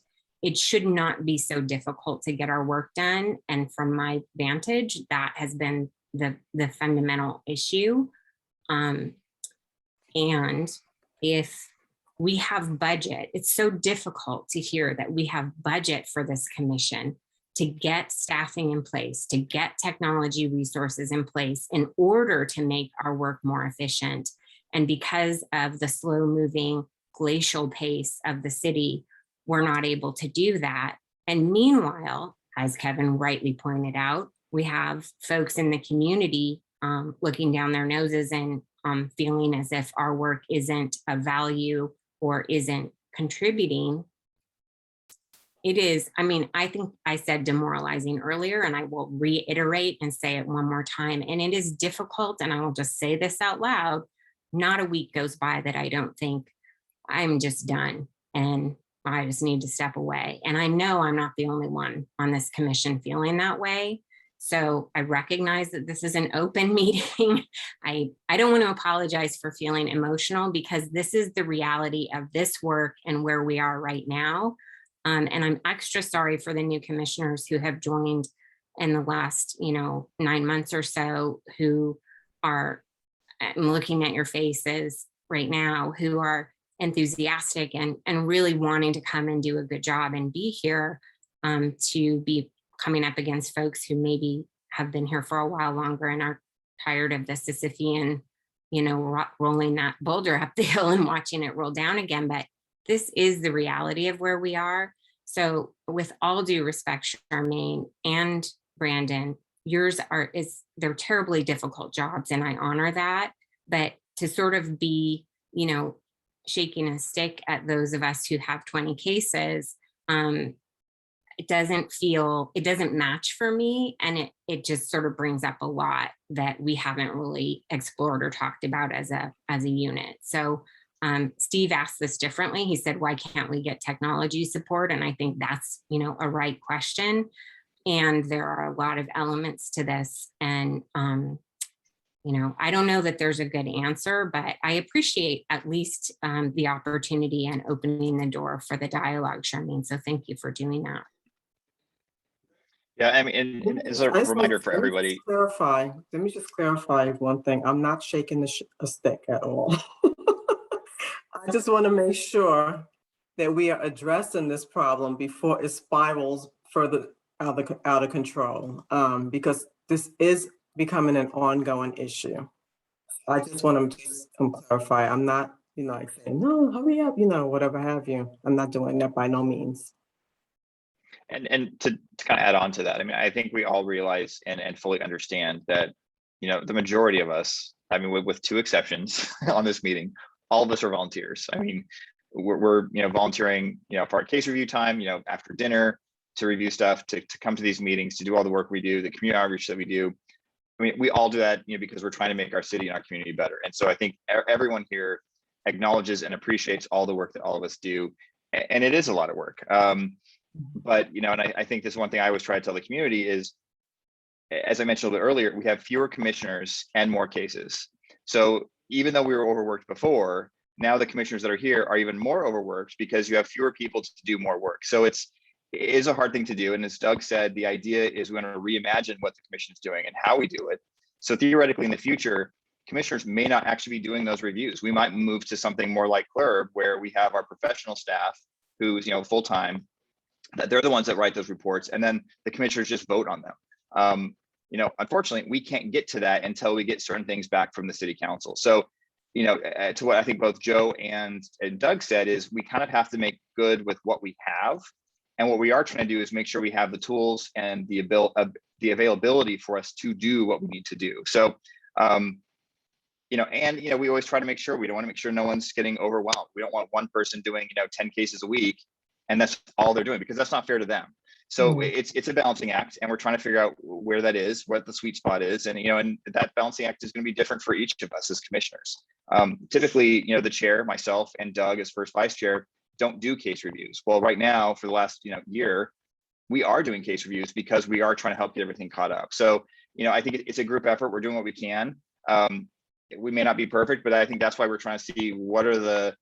it should not be so difficult to get our work done. And from my vantage, that has been the fundamental issue. And if we have budget, it's so difficult to hear that we have budget for this commission to get staffing in place, to get technology resources in place in order to make our work more efficient. And because of the slow moving glacial pace of the city, we're not able to do that. And meanwhile, as Kevin rightly pointed out, we have folks in the community looking down their noses and feeling as if our work isn't of value or isn't contributing. It is, I mean, I think I said demoralizing earlier, and I will reiterate and say it one more time. And it is difficult, and I will just say this out loud, not a week goes by that I don't think I'm just done and I just need to step away. And I know I'm not the only one on this commission feeling that way. So I recognize that this is an open meeting. I don't want to apologize for feeling emotional because this is the reality of this work and where we are right now. And I'm extra sorry for the new commissioners who have joined in the last, 9 months or so, who are, I'm looking at your faces right now, who are enthusiastic and really wanting to come and do a good job and be here, to be coming up against folks who maybe have been here for a while longer and are tired of the Sisyphean, rolling that boulder up the hill and watching it roll down again. But this is the reality of where we are. So with all due respect, Charmaine and Brandon, yours they're terribly difficult jobs, and I honor that. But to sort of be, shaking a stick at those of us who have 20 cases, it doesn't match for me. And it just sort of brings up a lot that we haven't really explored or talked about as a unit. So Steve asked this differently. He said, why can't we get technology support? And I think that's, a right question. And there are a lot of elements to this. And, I don't know that there's a good answer, but I appreciate at least the opportunity and opening the door for the dialogue, Charmaine. So thank you for doing that. Yeah, I mean, and as a reminder for everybody. Let me just clarify one thing. I'm not shaking a stick at all. I just want to make sure that we are addressing this problem before it spirals further out of control, because this is becoming an ongoing issue. I just want to just clarify. I'm not, like saying, no, hurry up, whatever have you. I'm not doing that by no means. And to kind of add on to that, I mean, I think we all realize and fully understand that, the majority of us, I mean, with two exceptions on this meeting, all of us are volunteers. I mean, we're volunteering, for our case review time, after dinner to review stuff, to come to these meetings, to do all the work we do, the community outreach that we do. I mean, we all do that, because we're trying to make our city and our community better. And so I think everyone here acknowledges and appreciates all the work that all of us do. And it is a lot of work. But, and I think this is one thing I always try to tell the community is, as I mentioned a little bit earlier, we have fewer commissioners and more cases. So even though we were overworked before, now the commissioners that are here are even more overworked because you have fewer people to do more work. So it is a hard thing to do. And as Doug said, the idea is we want to reimagine what the commission is doing and how we do it. So theoretically in the future, commissioners may not actually be doing those reviews. We might move to something more like CLERB, where we have our professional staff who's full-time, that they're the ones that write those reports, and then the commissioners just vote on them. Unfortunately, we can't get to that until we get certain things back from the city council. So, to what I think both Joe and Doug said is we kind of have to make good with what we have. And what we are trying to do is make sure we have the tools and the availability for us to do what we need to do. So, we always try to make sure, we don't want to make sure no one's getting overwhelmed. We don't want one person doing, 10 cases a week, and that's all they're doing, because that's not fair to them. So it's a balancing act, and we're trying to figure out where that is, what the sweet spot is. And, and that balancing act is going to be different for each of us as commissioners. Typically, the chair, myself, and Doug as first vice chair don't do case reviews. Well, right now, for the last, year, we are doing case reviews because we are trying to help get everything caught up. So, I think it's a group effort. We're doing what we can. We may not be perfect, but I think that's why we're trying to see what are the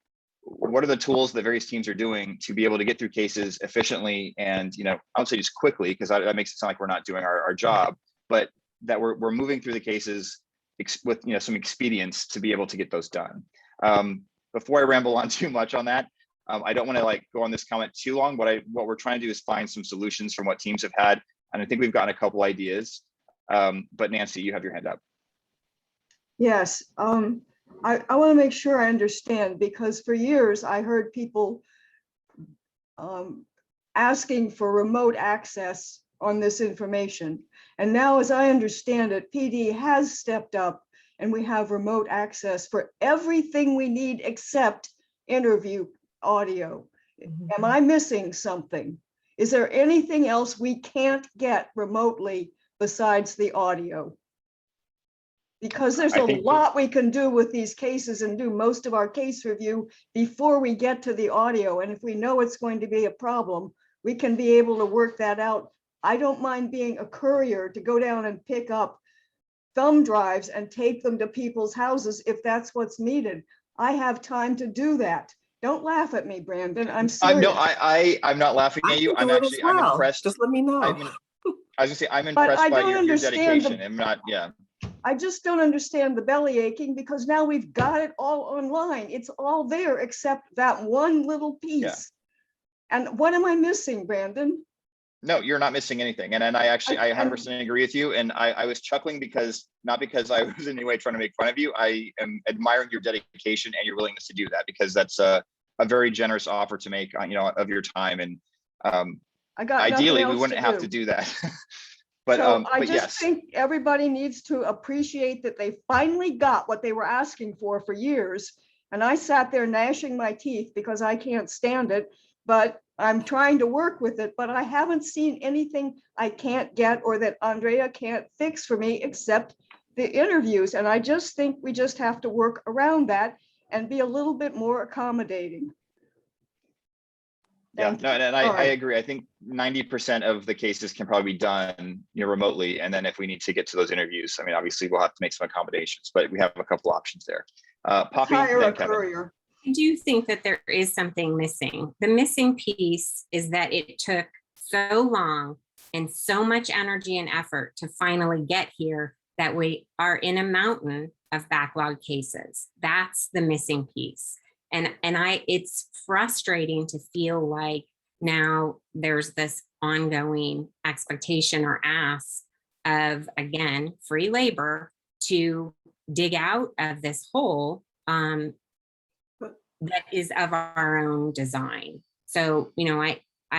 tools the various teams are doing to be able to get through cases efficiently and, I don't say just quickly, because that makes it sound like we're not doing our job, but that we're moving through the cases with, some expedience to be able to get those done. Before I ramble on too much on that, I don't want to go on this comment too long. What we're trying to do is find some solutions from what teams have had. And I think we've gotten a couple ideas, but Nancy, you have your hand up. Yes, I want to make sure I understand, because for years I heard people asking for remote access on this information. And now, as I understand it, PD has stepped up and we have remote access for everything we need except interview audio. Am I missing something? Is there anything else we can't get remotely besides the audio? Because there's a lot we can do with these cases and do most of our case review before we get to the audio. And if we know it's going to be a problem, we can be able to work that out. I don't mind being a courier to go down and pick up thumb drives and take them to people's houses if that's what's needed. I have time to do that. Don't laugh at me, Brandon. I'm serious. No, I'm not laughing at you. I'm impressed. Just let me know. I was gonna say, I'm impressed by your dedication. I'm not, yeah. I just don't understand the belly aching, because now we've got it all online. It's all there except that one little piece. Yeah. And what am I missing, Brandon? No, you're not missing anything. And I 100% agree with you. And I was chuckling not because I was in any way trying to make fun of you. I am admiring your dedication and your willingness to do that, because that's a very generous offer to make, of your time. And ideally, we wouldn't have to do that. But, so I but just yes. think everybody needs to appreciate that they finally got what they were asking for years. And I sat there gnashing my teeth because I can't stand it, but I'm trying to work with it. But I haven't seen anything I can't get or that Andrea can't fix for me except the interviews. And I just think we just have to work around that and be a little bit more accommodating. Yeah, no, and I agree. I think 90% of the cases can probably be done, remotely. And then if we need to get to those interviews, I mean, obviously we'll have to make some accommodations, but we have a couple options there. Poppy, then Kevin. I do think that there is something missing. The missing piece is that it took so long and so much energy and effort to finally get here that we are in a mountain of backlog cases. That's the missing piece. And it's frustrating to feel like now there's this ongoing expectation or ask of, again, free labor to dig out of this hole that is of our own design. So,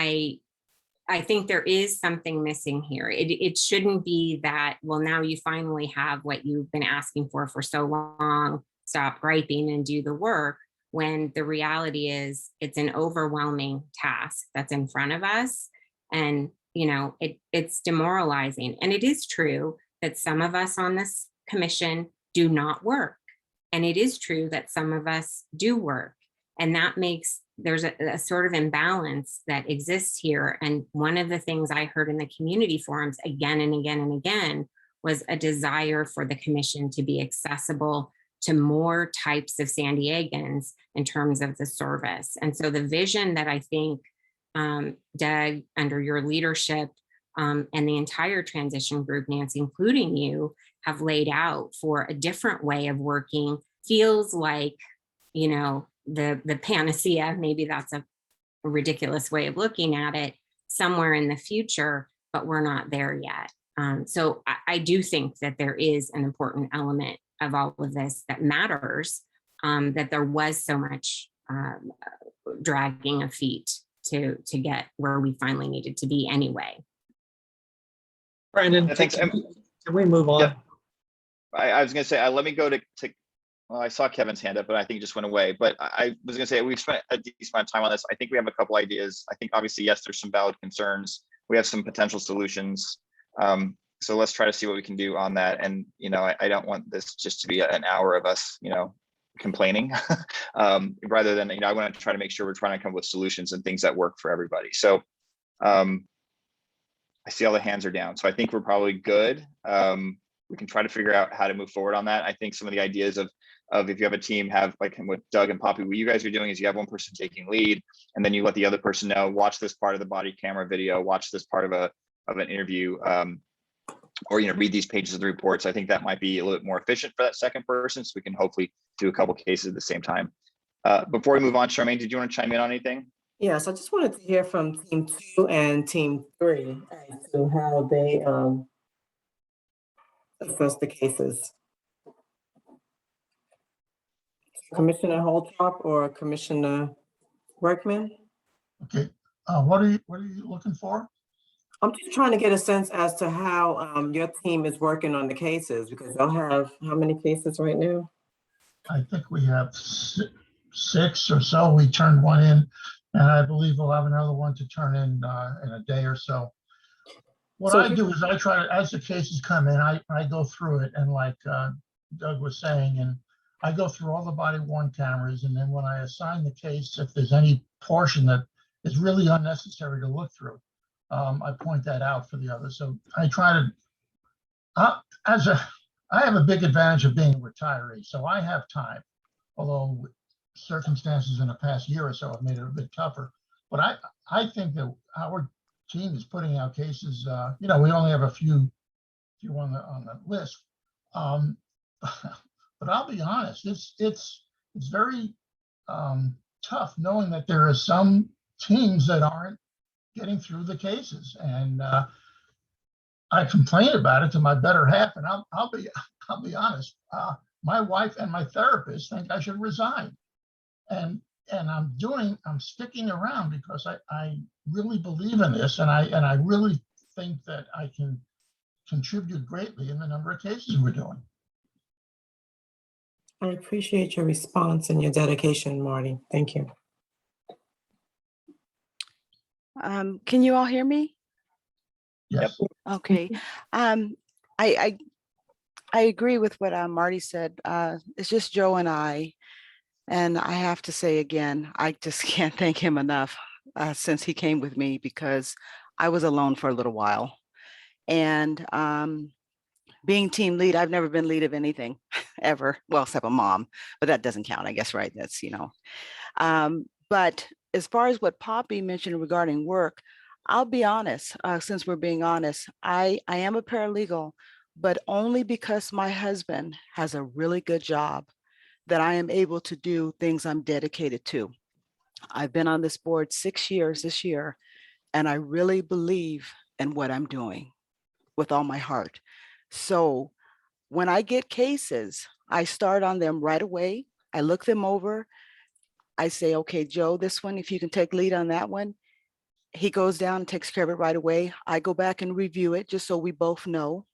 I think there is something missing here. It shouldn't be that, well, now you finally have what you've been asking for so long, stop griping and do the work. When the reality is it's an overwhelming task that's in front of us. And, it's demoralizing. And it is true that some of us on this commission do not work. And it is true that some of us do work. And that makes there's a sort of imbalance that exists here. And one of the things I heard in the community forums again and again and again was a desire for the commission to be accessible to more types of San Diegans in terms of the service. And so the vision that I think, Doug, under your leadership, and the entire transition group, Nancy, including you, have laid out for a different way of working feels like, you know, the panacea. Maybe that's a ridiculous way of looking at it, somewhere in the future, but we're not there yet. So I do think that there is an important element of all of this that matters, that there was so much dragging of feet to get where we finally needed to be anyway. Brandon, Thanks. can we move on? Yeah. I was going to say, let me go to well, I saw Kevin's hand up, but I think it just went away. But I was going to say, we've spent a decent amount of time on this. I think we have a couple ideas. I think obviously, yes, there's some valid concerns. We have some potential solutions. So let's try to see what we can do on that. And, you know, I don't want this just to be an hour of us, you know, complaining rather than, you know, I want to try to make sure we're trying to come up with solutions and things that work for everybody. So I see all the hands are down. So I think we're probably good. We can try to figure out how to move forward on that. I think some of the ideas of if you have a team, have like what Doug and Poppy, what you guys are doing is you have one person taking lead, and then you let the other person know, watch this part of the body camera video, watch this part of an interview, or, you know, read these pages of the reports. I think that might be a little bit more efficient for that second person, so we can hopefully do a couple cases at the same time. Before we move on, Charmaine, did you want to chime in on anything? Yes, I just wanted to hear from Team 2 and Team 3 as to how they assess the cases. Commissioner Holtrop or Commissioner Workman? Okay, what are you looking for? I'm just trying to get a sense as to how your team is working on the cases, because they'll have how many cases right now? I think we have 6 or so. We turned one in, and I believe we'll have another one to turn in a day or so. What I do is I try to, as the cases come in, I go through it, and like Doug was saying, and I go through all the body worn cameras, and then when I assign the case, if there's any portion that is really unnecessary to look through, I point that out for the others. So I try to, I have a big advantage of being a retiree, so I have time, although circumstances in the past year or so have made it a bit tougher. But I think that our team is putting out cases, you know, we only have a few on the list. But I'll be honest, it's very tough knowing that there are some teams that aren't getting through the cases, and I complain about it to my better half, and I'll be honest. My wife and my therapist think I should resign, and I'm sticking around because I really believe in this, and I really think that I can contribute greatly in the number of cases we're doing. I appreciate your response and your dedication, Marty. Thank you. Can you all hear me? Yes. Okay. I agree with what Marty said. It's just Joe and I have to say again, I just can't thank him enough since he came with me, because I was alone for a little while. And being team lead, I've never been lead of anything ever. Well, except a mom, but that doesn't count, I guess, right? That's, you know. But as far as what Poppy mentioned regarding work, I'll be honest, since we're being honest, I am a paralegal, but only because my husband has a really good job that I am able to do things I'm dedicated to. I've been on this board 6 years this year, and I really believe in what I'm doing with all my heart. So when I get cases, I start on them right away. I look them over. I say, okay, Joe, this one, if you can take lead on that one. He goes down and takes care of it right away. I go back and review it just so we both know.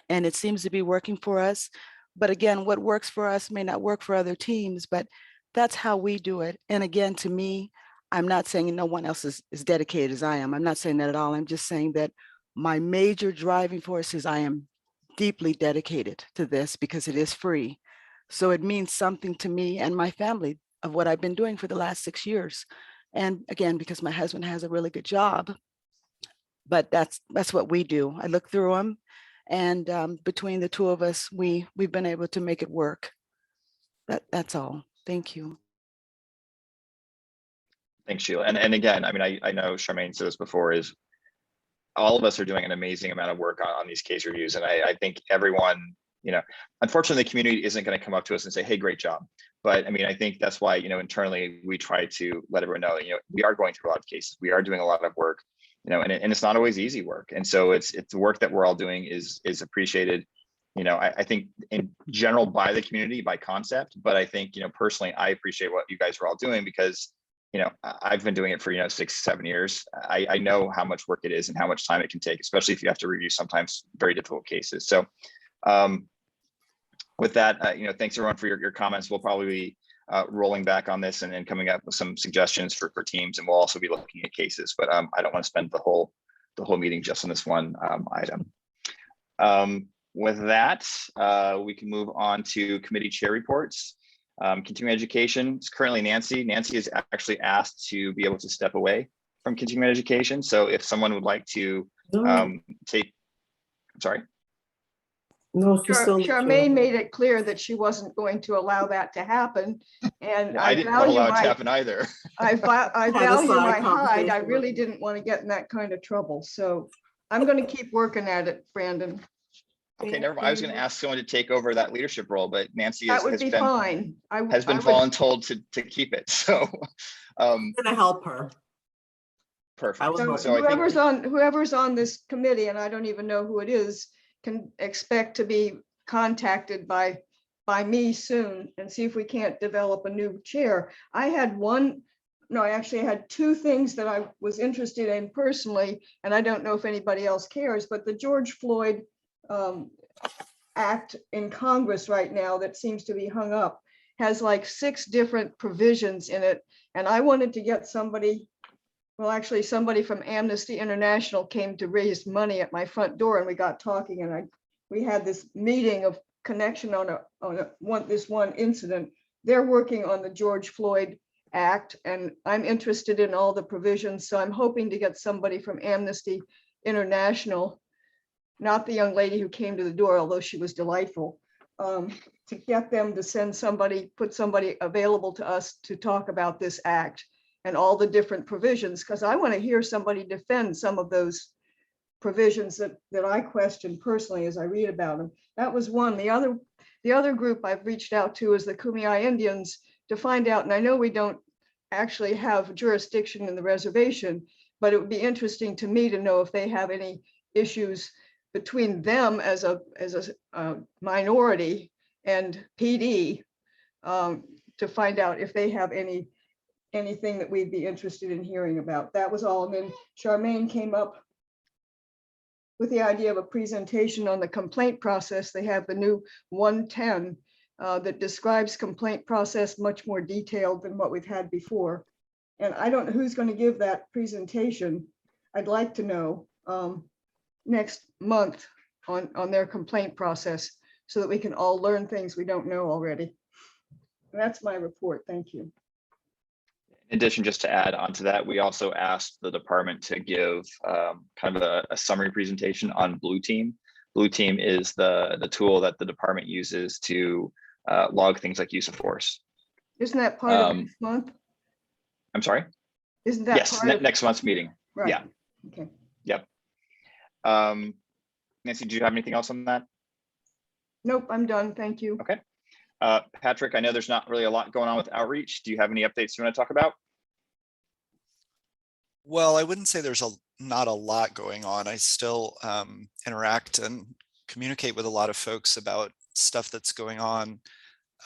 And it seems to be working for us. But again, what works for us may not work for other teams, but that's how we do it. And again, to me, I'm not saying no one else is as dedicated as I am. I'm not saying that at all. I'm just saying that my major driving force is I am deeply dedicated to this because it is free. So it means something to me and my family of what I've been doing for the last 6 years. And again, because my husband has a really good job, but that's what we do. I look through them, and between the two of us, we've been able to make it work. That's all. Thank you. Thanks, Sheila. And again, I mean, I know Charmaine said this before, is all of us are doing an amazing amount of work on these case reviews. And I think everyone, you know, unfortunately, the community isn't going to come up to us and say, hey, great job. But I mean, I think that's why, you know, internally, we try to let everyone know, you know, we are going through a lot of cases. We are doing a lot of work, you know, and it's not always easy work. And so it's the work that we're all doing is appreciated, you know, I think in general by the community, by concept. But I think, you know, personally, I appreciate what you guys are all doing because, you know, I've been doing it for, you know, 6-7 years. I know how much work it is and how much time it can take, especially if you have to review sometimes very difficult cases. So with that, you know, thanks everyone for your comments. We'll probably be rolling back on this and then coming up with some suggestions for teams, and we'll also be looking at cases. But I don't want to spend the whole meeting just on this one item. With that, we can move on to committee chair reports. Continuing education is currently Nancy. Nancy is actually asked to be able to step away from continuing education. So if someone would like to take, I'm sorry. No, Charmaine made it clear that she wasn't going to allow that to happen. And I didn't allow it to happen either. I value my hide. I really didn't want to get in that kind of trouble. So I'm going to keep working at it, Brandon. Okay, never mind. I was going to ask someone to take over that leadership role, but Nancy has been voluntold to keep it. So I'm gonna help her. Perfect. So whoever's on this committee, and I don't even know who it is, can expect to be contacted by me soon and see if we can't develop a new chair. I actually had two things that I was interested in personally, and I don't know if anybody else cares, but the George Floyd Act in Congress right now that seems to be hung up has like 6 different provisions in it. And I wanted to get somebody, well, actually somebody from Amnesty International came to raise money at my front door, and we got talking, and we had this meeting of connection on this one incident. They're working on the George Floyd Act, and I'm interested in all the provisions. So I'm hoping to get somebody from Amnesty International, not the young lady who came to the door, although she was delightful, to get them to put somebody available to us to talk about this act and all the different provisions, because I want to hear somebody defend some of those provisions that I question personally as I read about them. That was one. The other group I've reached out to is the Kumeyaay Indians to find out, and I know we don't actually have jurisdiction in the reservation, but it would be interesting to me to know if they have any issues between them as a minority and PD, to find out if they have anything that we'd be interested in hearing about. That was all. And then Charmaine came up with the idea of a presentation on the complaint process. They have the new 110 that describes complaint process much more detailed than what we've had before. And I don't know who's going to give that presentation. I'd like to know next month on their complaint process so that we can all learn things we don't know already. That's my report. Thank you. In addition, just to add on to that, we also asked the department to give kind of a summary presentation on Blue Team. Blue Team is the tool that the department uses to log things like use of force. Isn't that part of next month? I'm sorry? Isn't that yes, next month's meeting. Right. Yeah. Okay. Yep. Nancy, do you have anything else on that? Nope, I'm done. Thank you. Okay. Patrick, I know there's not really a lot going on with outreach. Do you have any updates you want to talk about? Well, I wouldn't say there's not a lot going on. I still interact and communicate with a lot of folks about stuff that's going on,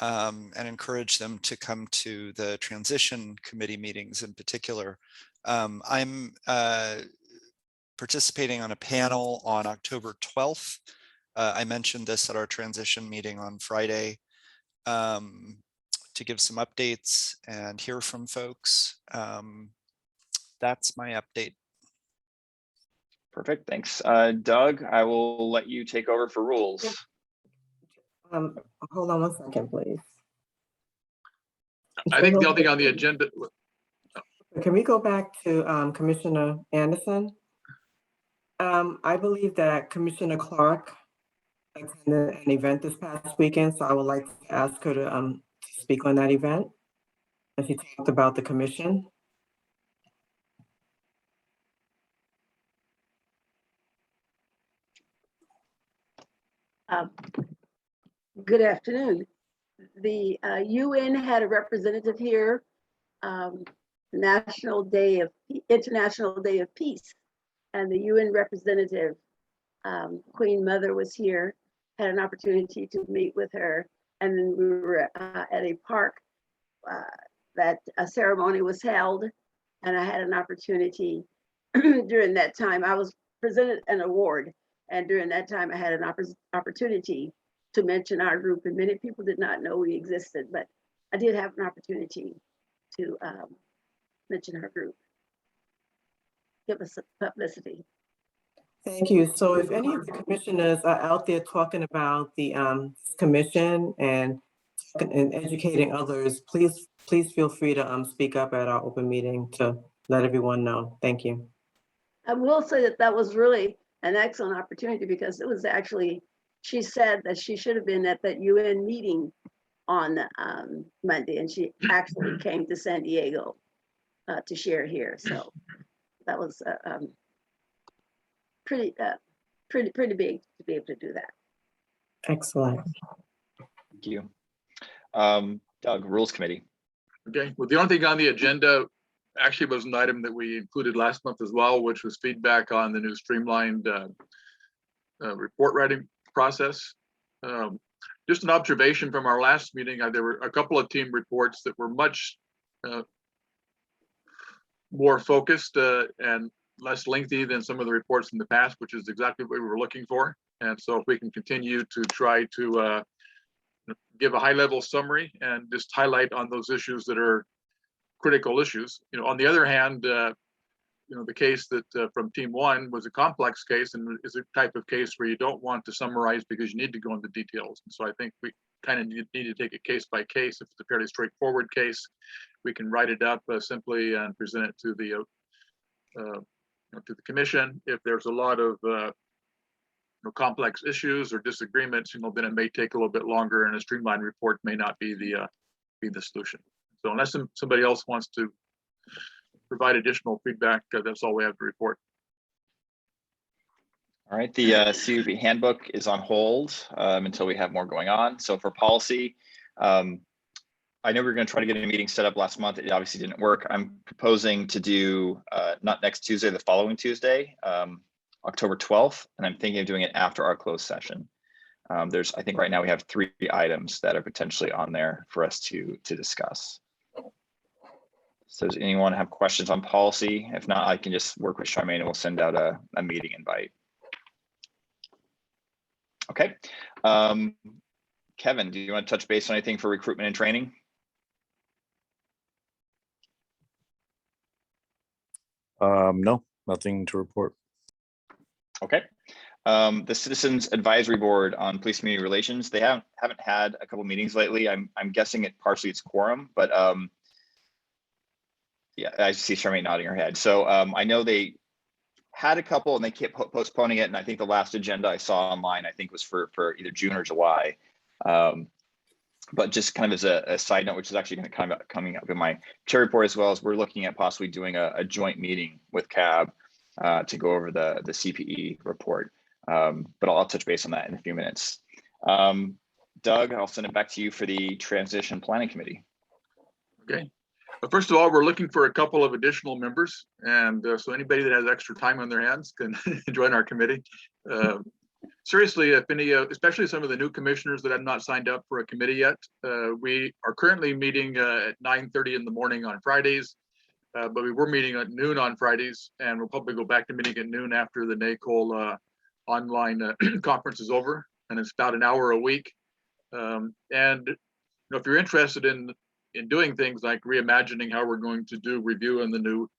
and encourage them to come to the transition committee meetings in particular. I'm participating on a panel on October 12th. I mentioned this at our transition meeting on Friday, to give some updates and hear from folks. That's my update. Perfect, thanks. Doug, I will let you take over for rules. Hold on one second, please. I think the only thing on the agenda, Can we go back to Commissioner Anderson? I believe that Commissioner Clark attended an event this past weekend, so I would like to ask her to speak on that event. And she talked about the commission. Good afternoon. The UN had a representative here, International Day of Peace, and the UN representative, Queen Mother, was here. Had an opportunity to meet with her, and then we were at a park that a ceremony was held, and I had an opportunity during that time. I was presented an award, and during that time I had an opportunity to mention our group, and many people did not know we existed, but I did have an opportunity to mention her group, give us publicity. Thank you. So if any of the commissioners are out there talking about the commission and educating others, please feel free to speak up at our open meeting to let everyone know. Thank you. I will say that was really an excellent opportunity, because it was actually, she said that she should have been at that UN meeting on Monday, and she actually came to San Diego to share here. So that was pretty big to be able to do that. Excellent. Thank you. Doug, Rules Committee. okay, well, the only thing on the agenda actually was an item that we included last month as well, which was feedback on the new streamlined report writing process. Just an observation from our last meeting, there were a couple of team reports that were much more focused and less lengthy than some of the reports in the past, which is exactly what we were looking for. And so if we can continue to try to give a high-level summary and just highlight on those issues that are critical issues. On the other hand, the case that from team one was a complex case and is a type of case where you don't want to summarize because you need to go into details. And so I think we kind of need to take it case by case. If it's a fairly straightforward case, we can write it up simply and present it to the commission. If there's a lot of complex issues or disagreements, then it may take a little bit longer, and a streamlined report may not be the solution. So unless somebody else wants to provide additional feedback, that's all we have to report. All right, the CUB handbook is on hold until we have more going on. So for policy, I know we were going to try to get a meeting set up last month. It obviously didn't work. I'm proposing to do not next Tuesday, the following Tuesday, October 12th, and I'm thinking of doing it after our closed session. I think right now we have 3 items that are potentially on there for us to discuss. So does anyone have questions on policy? If not, I can just work with Charmaine and we'll send out a meeting invite. Okay. Kevin, do you want to touch base on anything for recruitment and training? No, nothing to report. Okay. The Citizens Advisory Board on Police Community Relations, they haven't had a couple meetings lately. I'm guessing partially it's quorum, but yeah, I see Charmaine nodding her head. So I know they had a couple and they kept postponing it. And I think the last agenda I saw online, I think was for either June or July. But just kind of as a side note, which is actually going to kind of coming up in my chair report as well, as we're looking at possibly doing a joint meeting with CAB to go over the CPE report. But I'll touch base on that in a few minutes. Doug, I'll send it back to you for the Transition Planning Committee. Okay. First of all, we're looking for a couple of additional members. And so anybody that has extra time on their hands can join our committee. Seriously, if any, especially some of the new commissioners that have not signed up for a committee yet, we are currently meeting at 9:30 in the morning on Fridays, but we were meeting at noon on Fridays, and we'll probably go back to meeting at noon after the NACOL online conference is over, and it's about an hour a week. And if you're interested in doing things like reimagining how we're going to do review in the new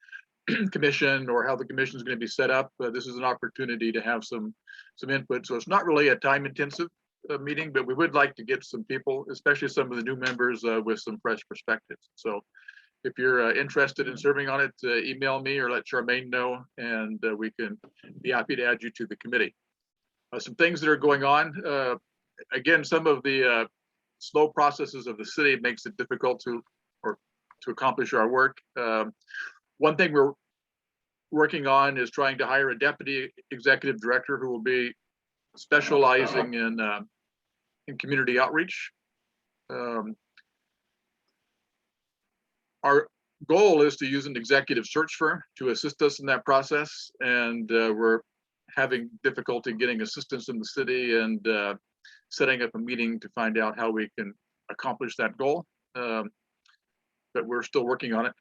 commission or how the commission is going to be set up, this is an opportunity to have some input. So it's not really a time intensive meeting, but we would like to get some people, especially some of the new members with some fresh perspectives. So if you're interested in serving on it, email me or let Charmaine know, and we can be happy to add you to the committee. Some things that are going on. Again, some of the slow processes of the city makes it difficult to accomplish our work. One thing we're working on is trying to hire a deputy executive director who will be specializing in community outreach. Our goal is to use an executive search firm to assist us in that process, and we're having difficulty getting assistance in the city and setting up a meeting to find out how we can accomplish that goal. But we're still working on it.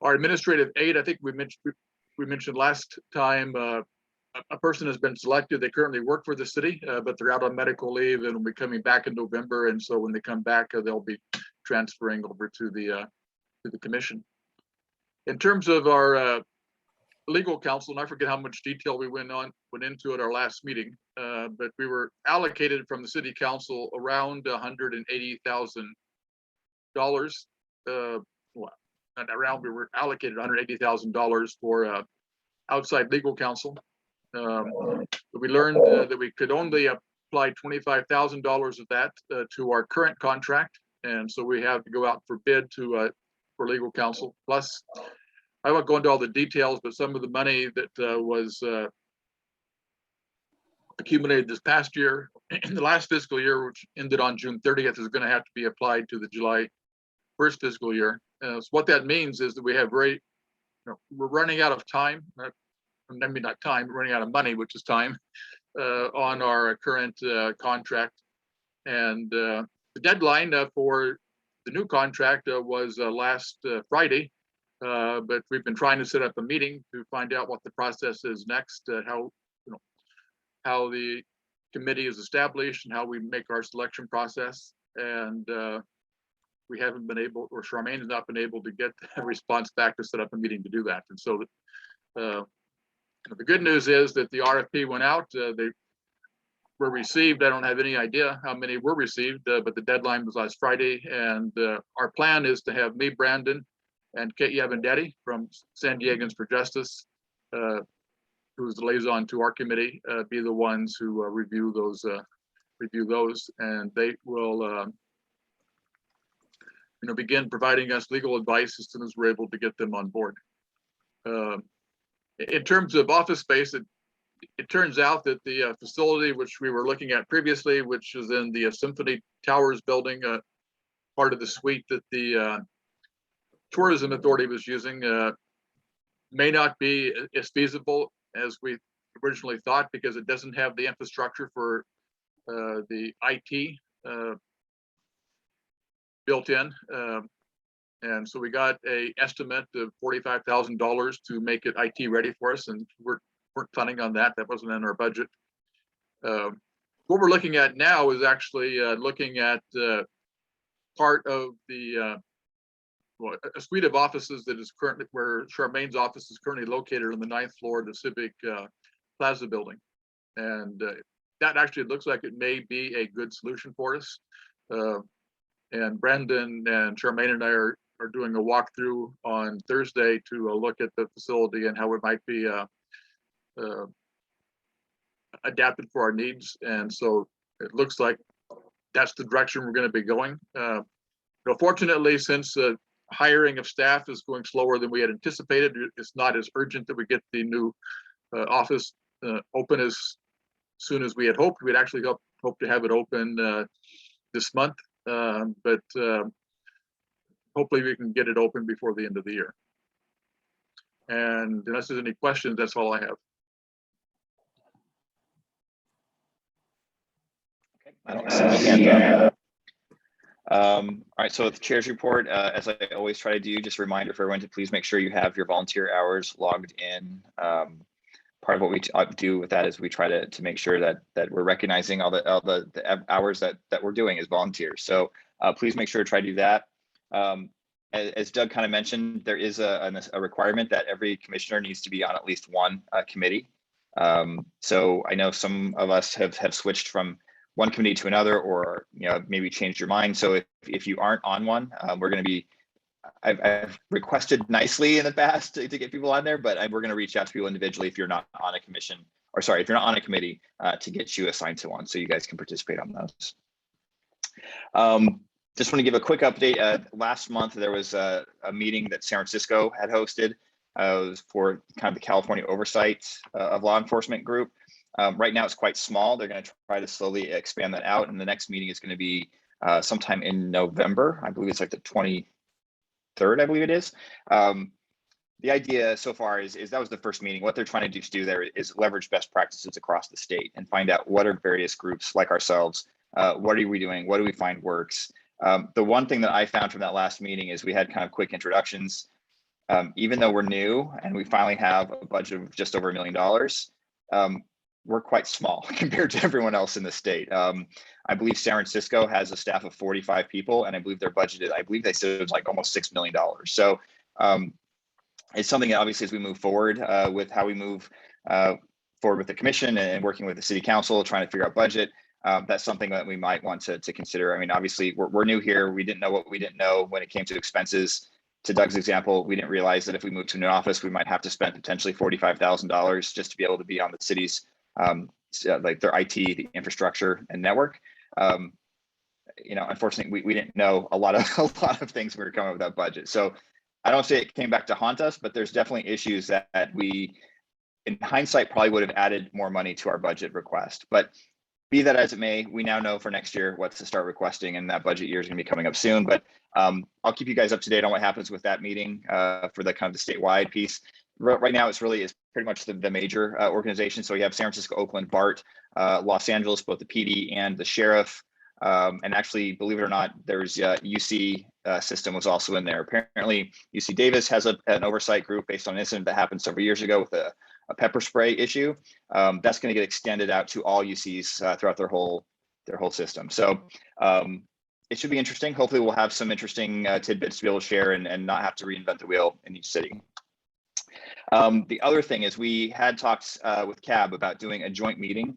Our administrative aid, I think we mentioned last time, a person has been selected. They currently work for the city, but they're out on medical leave and will be coming back in November. And so when they come back, they'll be transferring over to the commission. In terms of our legal counsel, and I forget how much detail we went into at our last meeting, but we were allocated from the city council around $180,000. Not around, we were allocated $180,000 for outside legal counsel. We learned that we could only apply $25,000 of that to our current contract, and so we have to go out for bid for legal counsel. Plus, I won't go into all the details, but some of the money that was accumulated this past year, in the last fiscal year, which ended on June 30th, is going to have to be applied to the July 1st fiscal year. So what that means is that we have we're running out of time. I mean, not time, we're running out of money, which is time, on our current contract. And the deadline for the new contract was last Friday, but we've been trying to set up a meeting to find out what the process is next, how the committee is established and how we make our selection process. And we haven't been able, or Charmaine has not been able to get a response back to set up a meeting to do that. And so the good news is that the RFP went out, they were received. I don't have any idea how many were received, but the deadline was last Friday. And our plan is to have me, Brandon, and Kate Yavandetti from San Diegans for Justice, who's the liaison to our committee, be the ones who review those, and they will begin providing us legal advice as soon as we're able to get them on board. In terms of office space, it turns out that the facility which we were looking at previously, which is in the Symphony Towers building, part of the suite that the Tourism Authority was using, may not be as feasible as we originally thought, because it doesn't have the infrastructure for the IT built in. And so we got a estimate of $45,000 to make it IT ready for us, and we're planning on that. That wasn't in our budget. What we're looking at now is actually looking at part of the a suite of offices that is currently where Charmaine's office is currently located on the 9th floor of the Civic Plaza building. And that actually looks like it may be a good solution for us. And Brendan and Charmaine and I are doing a walkthrough on Thursday to look at the facility and how it might be adapted for our needs. And so it looks like that's the direction we're going to be going. Fortunately, since hiring of staff is going slower than we had anticipated, it's not as urgent that we get the new office open as soon as we had hoped. We'd actually hope to have it open this month. But hopefully we can get it open before the end of the year. And unless there's any questions, that's all I have. Okay, I don't see any hands up. All right, so with the chair's report, as I always try to do, just a reminder for everyone to please make sure you have your volunteer hours logged in. Part of what we do with that is we try to make sure that we're recognizing all the hours that we're doing as volunteers. So please make sure to try to do that. As Doug kind of mentioned, there is a requirement that every commissioner needs to be on at least one committee. So I know some of us have switched from one committee to another, or maybe changed your mind. So if you aren't on one, we're going to be, I've requested nicely in the past to get people on there, but we're going to reach out to people individually if you're not on a commission, or sorry, if you're not on a committee, to get you assigned to one so you guys can participate on those. Just want to give a quick update. Last month, there was a meeting that San Francisco had hosted. It was for kind of the California Oversight of Law Enforcement group. Right now, it's quite small. They're going to try to slowly expand that out. And the next meeting is going to be sometime in November. I believe it's like the 23rd, I believe it is. The idea so far is that was the first meeting. What they're trying to do there is leverage best practices across the state and find out what are various groups like ourselves. What are we doing? What do we find works? The one thing that I found from that last meeting is we had kind of quick introductions. Even though we're new and we finally have a budget of just over $1 million, we're quite small compared to everyone else in the state. I believe San Francisco has a staff of 45 people, and I believe their budget is, I believe they said it was like almost $6 million. So it's something that obviously as we move forward with how we move forward with the commission and working with the city council, trying to figure out budget, that's something that we might want to consider. I mean, obviously we're new here. We didn't know what we didn't know when it came to expenses. To Doug's example, we didn't realize that if we moved to a new office, we might have to spend potentially $45,000 just to be able to be on the city's like their IT, the infrastructure and network. Unfortunately, we didn't know a lot of things we were coming up with that budget. So I don't say it came back to haunt us, but there's definitely issues that we, in hindsight, probably would have added more money to our budget request. But be that as it may, we now know for next year what to start requesting, and that budget year is going to be coming up soon. But I'll keep you guys up to date on what happens with that meeting for the kind of the statewide piece. Right now, it's pretty much the major organization. So we have San Francisco, Oakland, BART, Los Angeles, both the PD and the sheriff. And actually, believe it or not, there's UC system was also in there. Apparently, UC Davis has an oversight group based on an incident that happened several years ago with a pepper spray issue. That's going to get extended out to all UCs throughout their whole system. So it should be interesting. Hopefully, we'll have some interesting tidbits to be able to share and not have to reinvent the wheel in each city. The other thing is we had talked with CAB about doing a joint meeting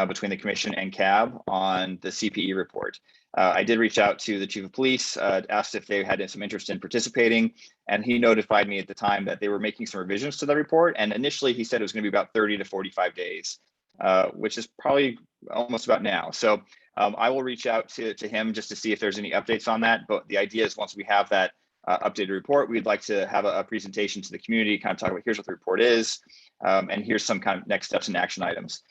between the commission and CAB on the CPE report. I did reach out to the chief of police, asked if they had some interest in participating, and he notified me at the time that they were making some revisions to the report. And initially he said it was going to be about 30 to 45 days, which is probably almost about now. So I will reach out to him just to see if there's any updates on that. But the idea is once we have that updated report, we'd like to have a presentation to the community, kind of talk about here's what the report is, and here's some kind of next steps and action items.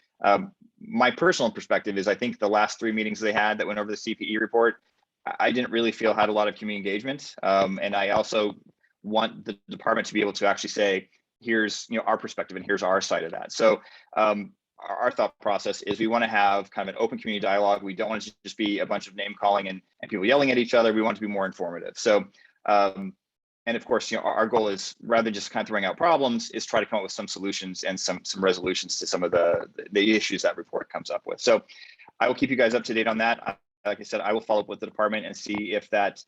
My personal perspective is I think the last 3 meetings they had that went over the CPE report, I didn't really feel had a lot of community engagement. And I also want the department to be able to actually say, here's our perspective and here's our side of that. So our thought process is we want to have kind of an open community dialogue. We don't want it to just be a bunch of name calling and people yelling at each other. We want it to be more informative. So and of course, our goal is rather than just kind of throwing out problems, is try to come up with some solutions and some resolutions to some of the issues that report comes up with. So I will keep you guys up to date on that. Like I said, I will follow up with the department and see if that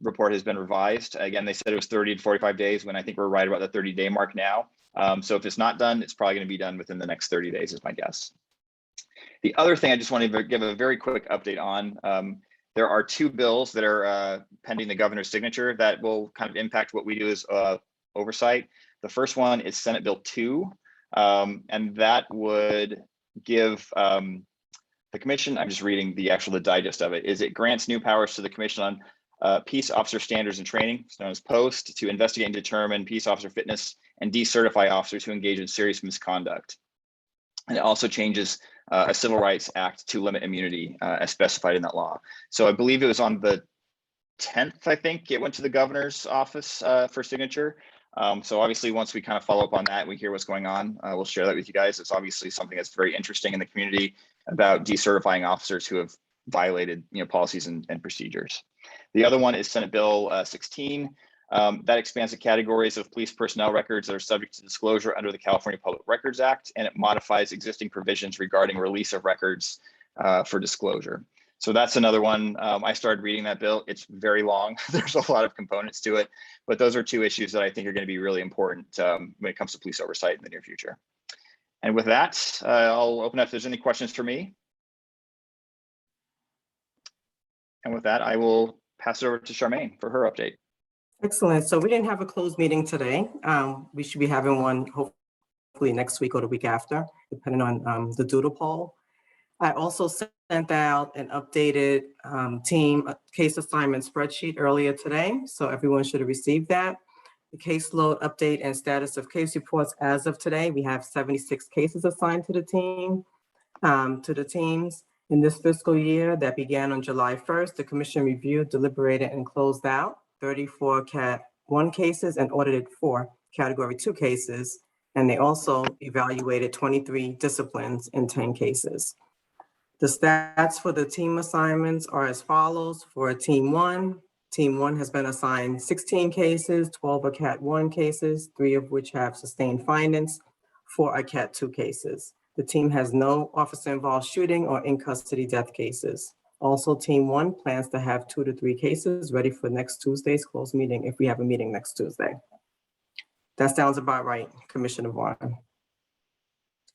report has been revised. Again, they said it was 30 to 45 days when I think we're right about the 30-day mark now. So if it's not done, it's probably going to be done within the next 30 days is my guess. The other thing I just wanted to give a very quick update on, there are 2 bills that are pending the governor's signature that will kind of impact what we do as oversight. The first one is Senate Bill 2, and that would give the commission, I'm just reading the digest of it, is it grants new powers to the commission on peace officer standards and training, known as POST, to investigate and determine peace officer fitness and decertify officers who engage in serious misconduct. And it also changes a Civil Rights Act to limit immunity as specified in that law. So I believe it was on the 10th, I think, it went to the governor's office for signature. So obviously, once we kind of follow up on that, we hear what's going on, we'll share that with you guys. It's obviously something that's very interesting in the community about decertifying officers who have violated policies and procedures. The other one is Senate Bill 16. That expands the categories of police personnel records that are subject to disclosure under the California Public Records Act, and it modifies existing provisions regarding release of records for disclosure. So that's another one. I started reading that bill. It's very long. There's a lot of components to it, but those are 2 issues that I think are going to be really important when it comes to police oversight in the near future. And with that, I'll open up if there's any questions for me. And with that, I will pass it over to Charmaine for her update. Excellent. So we didn't have a closed meeting today. We should be having one hopefully next week or the week after, depending on the doodle poll. I also sent out an updated team case assignment spreadsheet earlier today, so everyone should have received that. The caseload update and status of case reports as of today, we have 76 cases assigned to the team, to the teams. In this fiscal year that began on July 1st, the commission reviewed, deliberated, and closed out 34 Cat 1 cases and audited 4 Category 2 cases. And they also evaluated 23 disciplines in 10 cases. The stats for the team assignments are as follows. For Team 1 has been assigned 16 cases, 12 are Cat 1 cases, 3 of which have sustained findings, 4 are Cat 2 cases. The team has no officer-involved shooting or in-custody death cases. Also, Team 1 plans to have 2 to 3 cases ready for next Tuesday's closed meeting if we have a meeting next Tuesday. That sounds about right, Commissioner Vaughn.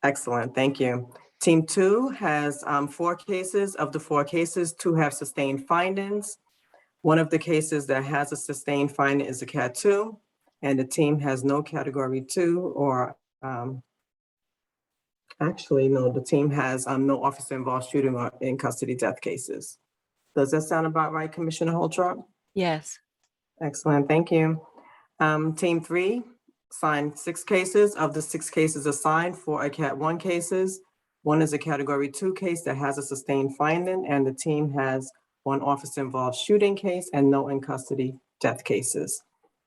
Excellent, thank you. Team 2 has 4 cases. Of the 4 cases, 2 have sustained findings. One of the cases that has a sustained finding is a Cat 2, and the team has no Category 2 or actually, no, the team has no officer-involved shooting or in-custody death cases. Does that sound about right, Commissioner Holtrop? Yes. Excellent, thank you. Team 3 assigned 6 cases. Of the 6 cases assigned, 4 are Cat 1 cases. 1 is a Category 2 case that has a sustained finding, and the team has 1 officer-involved shooting case and no in-custody death cases.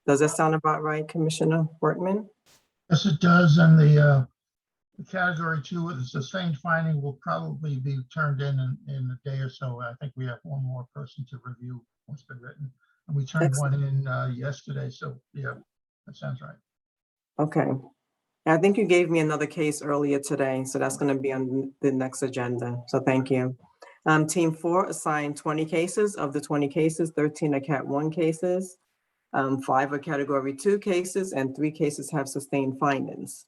Does that sound about right, Commissioner Workman? Yes, it does. And the Category 2 with the sustained finding will probably be turned in a day or so. I think we have one more person to review what's been written. And we turned one in yesterday. So yeah, that sounds right. Okay. I think you gave me another case earlier today, so that's going to be on the next agenda. So thank you. Team 4 assigned 20 cases. Of the 20 cases, 13 are Cat 1 cases, 5 are Category 2 cases, and 3 cases have sustained findings.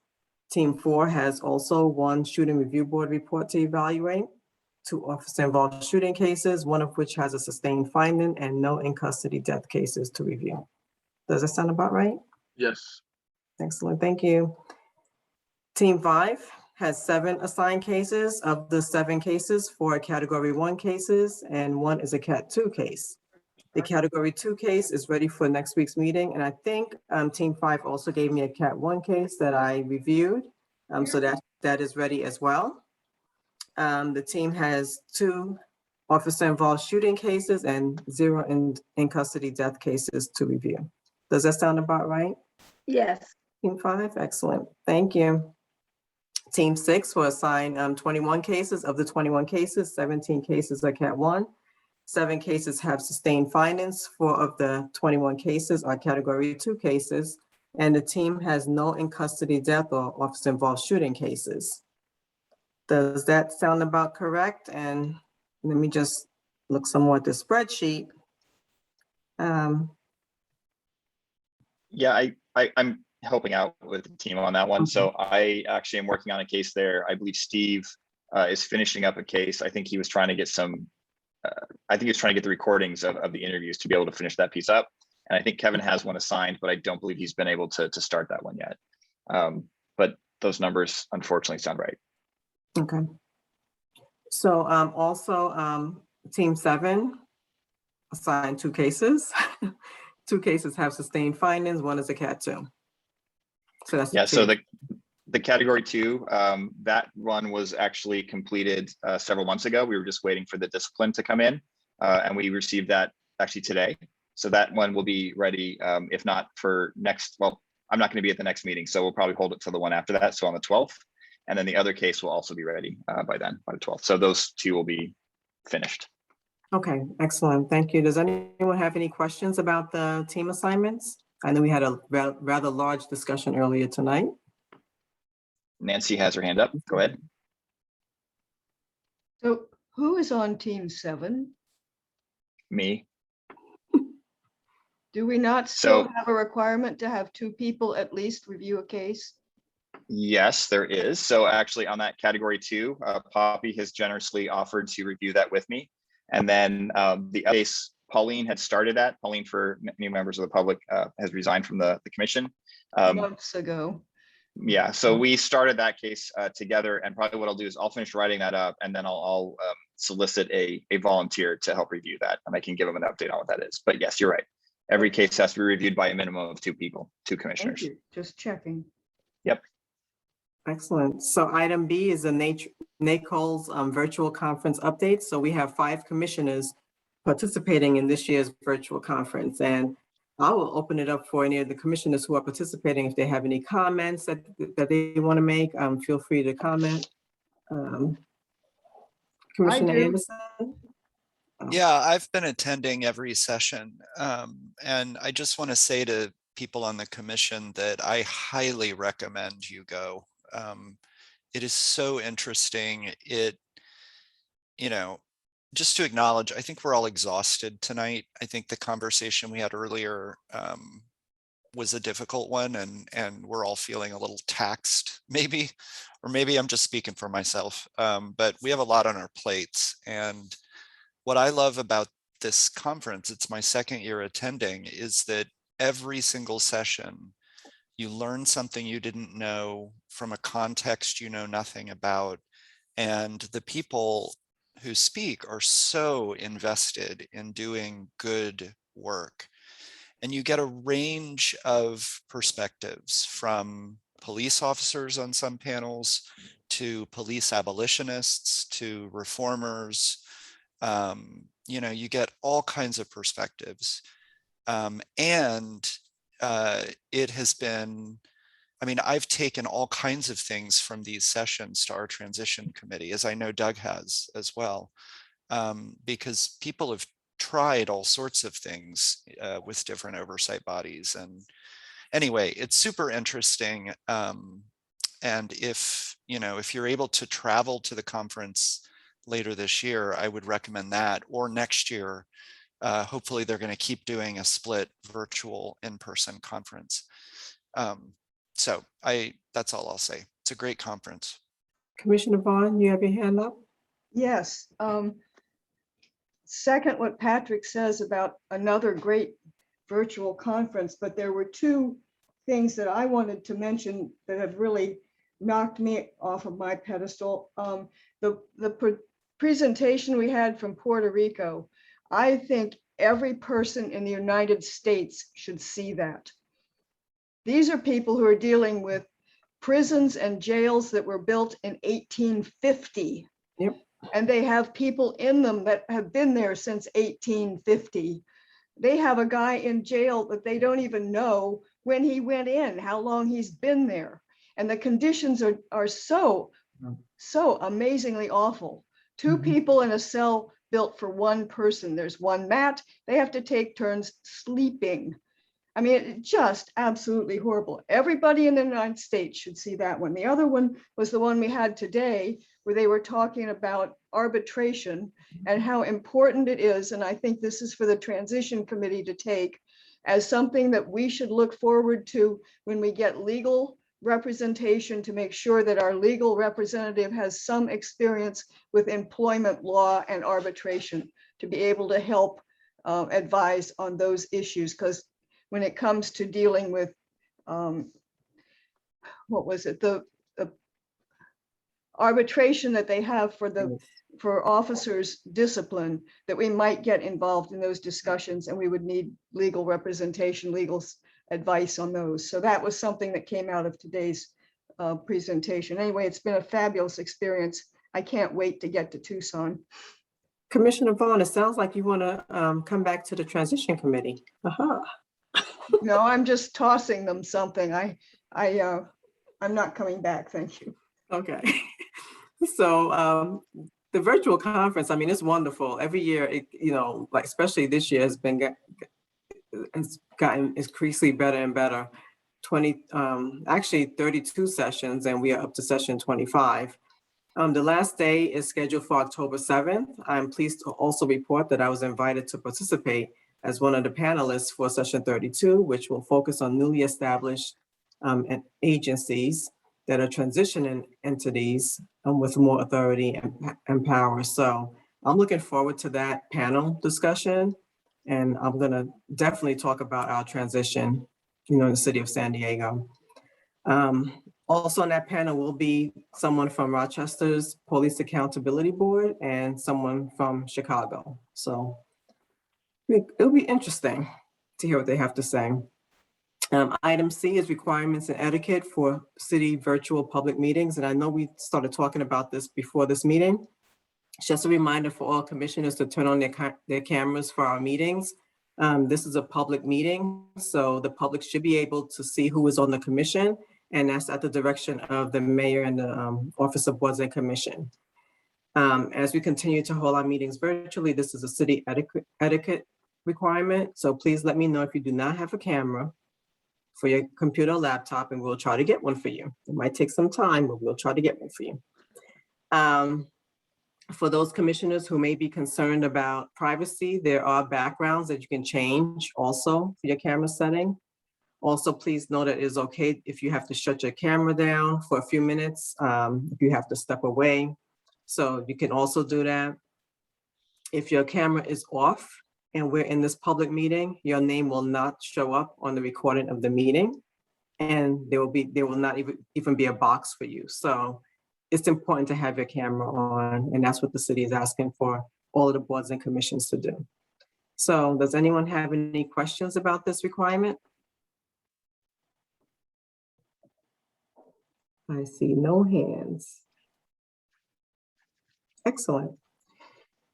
Team 4 has also 1 shooting review board report to evaluate, 2 officer-involved shooting cases, 1 of which has a sustained finding, and no in-custody death cases to review. Does that sound about right? Yes. Excellent, thank you. Team 5 has 7 assigned cases. Of the 7 cases, 4 are Category 1 cases, and 1 is a Cat 2 case. The Category 2 case is ready for next week's meeting, and I think Team 5 also gave me a Cat 1 case that I reviewed, so that is ready as well. The team has 2 officer-involved shooting cases and 0 in-custody death cases to review. Does that sound about right? Yes. Team 5, excellent, thank you. Team 6 will assign 21 cases. Of the 21 cases, 17 cases are Cat 1. 7 cases have sustained findings. 4 of the 21 cases are Category 2 cases, and the team has no in-custody death or officer-involved shooting cases. Does that sound about correct? And let me just look some more at the spreadsheet. Yeah, I'm helping out with the team on that one. So I actually am working on a case there. I believe Steve is finishing up a case. I think he was trying to get some, I think he was trying to get the recordings of the interviews to be able to finish that piece up. And I think Kevin has one assigned, but I don't believe he's been able to start that one yet. But those numbers unfortunately sound right. Okay. So also Team 7 assigned 2 cases. 2 cases have sustained findings. 1 is a Cat 2. So that's so the Category 2, that one was actually completed several months ago. We were just waiting for the discipline to come in, and we received that actually today. So that one will be ready, if not for next, well, I'm not going to be at the next meeting, so we'll probably hold it to the one after that, so on the 12th. And then the other case will also be ready by then, by the 12th. So those 2 will be finished. Okay, excellent. Thank you. Does anyone have any questions about the team assignments? I know we had a rather large discussion earlier tonight. Nancy has her hand up. Go ahead. So who is on Team 7? Me. Do we not still have a requirement to have 2 people at least review a case? Yes, there is. So actually on that category 2, Poppy has generously offered to review that with me. And then the case Pauline had started at, Pauline for new members of the public has resigned from the commission. Months ago. Yeah, so we started that case together, and probably what I'll do is I'll finish writing that up, and then I'll solicit a volunteer to help review that, and I can give them an update on what that is. But yes, you're right. Every case has to be reviewed by a minimum of 2 people, 2 Thank commissioners. you. Just checking. Yep. Excellent. So item B is a NACOL's virtual conference update. So we have 5 commissioners participating in this year's virtual conference. And I will open it up for any of the commissioners who are participating. If they have any comments that they want to make, feel free to comment. Commissioner do. Anderson? Yeah, I've been attending every session. And I just want to say to people on the commission that I highly recommend you go. It is so interesting. Just to acknowledge, I think we're all exhausted tonight. I think the conversation we had earlier was a difficult one, and we're all feeling a little taxed, maybe, or maybe I'm just speaking for myself. But we have a lot on our plates. And what I love about this conference, it's my 2nd year attending, is that every single session, you learn something you didn't know from a context you know nothing about. And the people who speak are so invested in doing good work. And you get a range of perspectives, from police officers on some panels to police abolitionists to reformers. You get all kinds of perspectives. It has been, I've taken all kinds of things from these sessions to our transition committee, as I know Doug has as well, because people have tried all sorts of things with different oversight bodies. And anyway, it's super interesting. And if you're able to travel to the conference later this year, I would recommend that, or next year. Hopefully they're going to keep doing a split virtual in-person conference. So that's all I'll say. It's a great conference. Commissioner Vaughn, you have your hand up? Yes. Second, what Patrick says about another great virtual conference, but there were 2 things that I wanted to mention that have really knocked me off of my pedestal. The presentation we had from Puerto Rico, I think every person in the United States should see that. These are people who are dealing with prisons and jails that were built in 1850. Yep. And they have people in them that have been there since 1850. They have a guy in jail that they don't even know when he went in, how long he's been there. And the conditions are so amazingly awful. 2 people in a cell built for 1 person. There's 1 mat. They have to take turns sleeping. It's just absolutely horrible. Everybody in the United States should see that one. The other one was the one we had today, where they were talking about arbitration and how important it is. And I think this is for the transition committee to take as something that we should look forward to when we get legal representation, to make sure that our legal representative has some experience with employment law and arbitration to be able to help advise on those issues. Because when it comes to dealing with, the arbitration that they have for officers' discipline, that we might get involved in those discussions, and we would need legal representation, legal advice on those. So that was something that came out of today's presentation. Anyway, it's been a fabulous experience. I can't wait to get to Tucson. Commissioner Vaughn, it sounds like you want to come back to the transition committee. No, I'm just tossing them something. I'm not coming back. Thank you. Okay. So the virtual conference, it's wonderful. Every year, especially this year, it's gotten increasingly better and better. 32 sessions, and we are up to session 25. The last day is scheduled for October 7th. I'm pleased to also report that I was invited to participate as one of the panelists for session 32, which will focus on newly established agencies. that are transitioning entities with more authority and power. So I'm looking forward to that panel discussion. And I'm going to definitely talk about our transition, in the city of San Diego. Also on that panel will be someone from Rochester's Police Accountability Board and someone from Chicago. So it'll be interesting to hear what they have to say. Item C is requirements and etiquette for city virtual public meetings. And I know we started talking about this before this meeting. It's just a reminder for all commissioners to turn on their cameras for our meetings. This is a public meeting, so the public should be able to see who is on the commission, and that's at the direction of the mayor and the Office of Boards and Commission. As we continue to hold our meetings virtually, this is a city etiquette requirement. So please let me know if you do not have a camera for your computer or laptop, and we'll try to get one for you. It might take some time, but we'll try to get one for you. For those commissioners who may be concerned about privacy, there are backgrounds that you can change also for your camera setting. Also, please know that it is okay if you have to shut your camera down for a few minutes, if you have to step away. So you can also do that. If your camera is off and we're in this public meeting, your name will not show up on the recording of the meeting, and there will not even be a box for you. So it's important to have your camera on, and that's what the city is asking for all of the boards and commissions to do. So does anyone have any questions about this requirement? I see no hands. Excellent.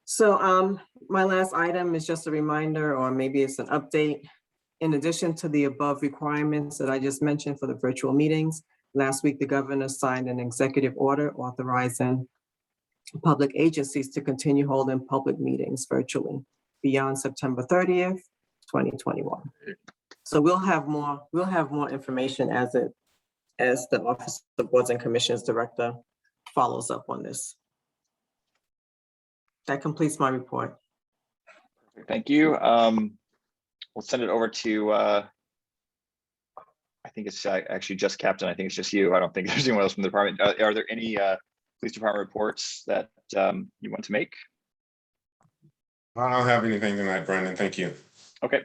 So my last item is just a reminder, or maybe it's an update. In addition to the above requirements that I just mentioned for the virtual meetings, last week the governor signed an executive order authorizing public agencies to continue holding public meetings virtually beyond September 30th, 2021. So we'll have more information as the Office of Boards and Commissions Director follows up on this. That completes my report. Thank you. We'll send it over to, I think it's actually just Captain. I think it's just you. I don't think there's anyone else from the department. Are there any police department reports that you want to make? I don't have anything tonight, Brandon. Thank you. Okay.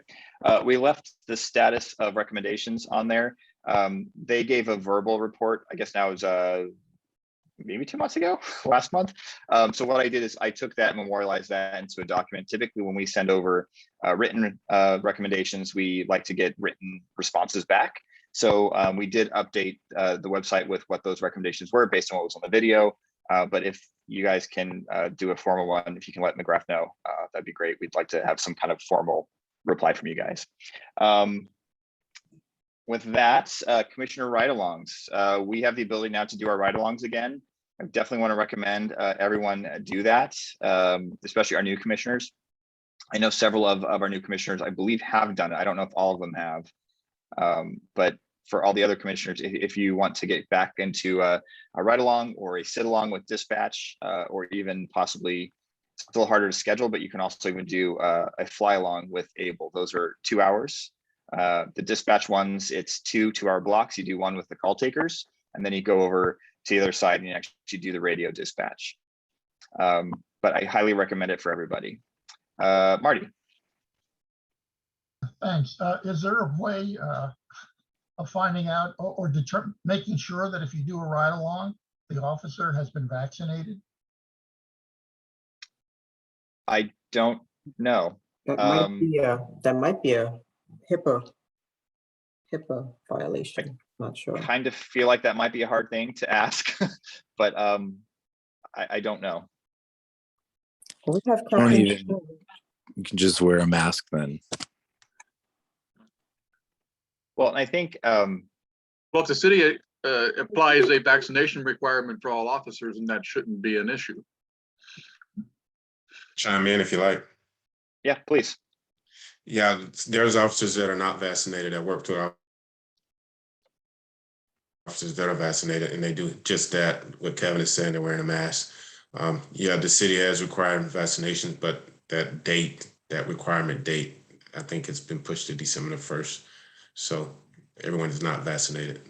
We left the status of recommendations on there. They gave a verbal report. I guess now is maybe 2 months ago, last month. So what I did is I took that and memorialized that into a document. Typically, when we send over written recommendations, we like to get written responses back. So we did update the website with what those recommendations were based on what was on the video. But if you guys can do a formal one, if you can let McGrath know, that'd be great. We'd like to have some kind of formal reply from you guys. With that, Commissioner ride-alongs. We have the ability now to do our ride-alongs again. I definitely want to recommend everyone do that, especially our new commissioners. I know several of our new commissioners, I believe, have done it. I don't know if all of them have, but for all the other commissioners, if you want to get back into a ride-along or a sit-along with dispatch, or even possibly, it's a little harder to schedule, but you can also even do a fly-along with ABLE. Those are 2 hours. The dispatch ones, it's 2 2-hour blocks. You do one with the call takers, and then you go over to the other side and you actually do the radio dispatch. But I highly recommend it for everybody. Marty. Thanks. Is there a way of finding out or making sure that if you do a ride along, the officer has been vaccinated? I don't know. That might be a HIPAA violation. Not sure. I kind of feel like that might be a hard thing to ask, but I don't know. We have you can just wear a mask then. Well, I think well, if the city applies a vaccination requirement for all officers, and that shouldn't be an issue. Chime in if you like. Yeah, please. Yeah, there's officers that are not vaccinated that work to officers that are vaccinated, and they do just that. What Kevin is saying, they're wearing a mask. Yeah, the city has required vaccinations, but that date, that requirement date, I think it's been pushed to December the 1st. So everyone is not vaccinated.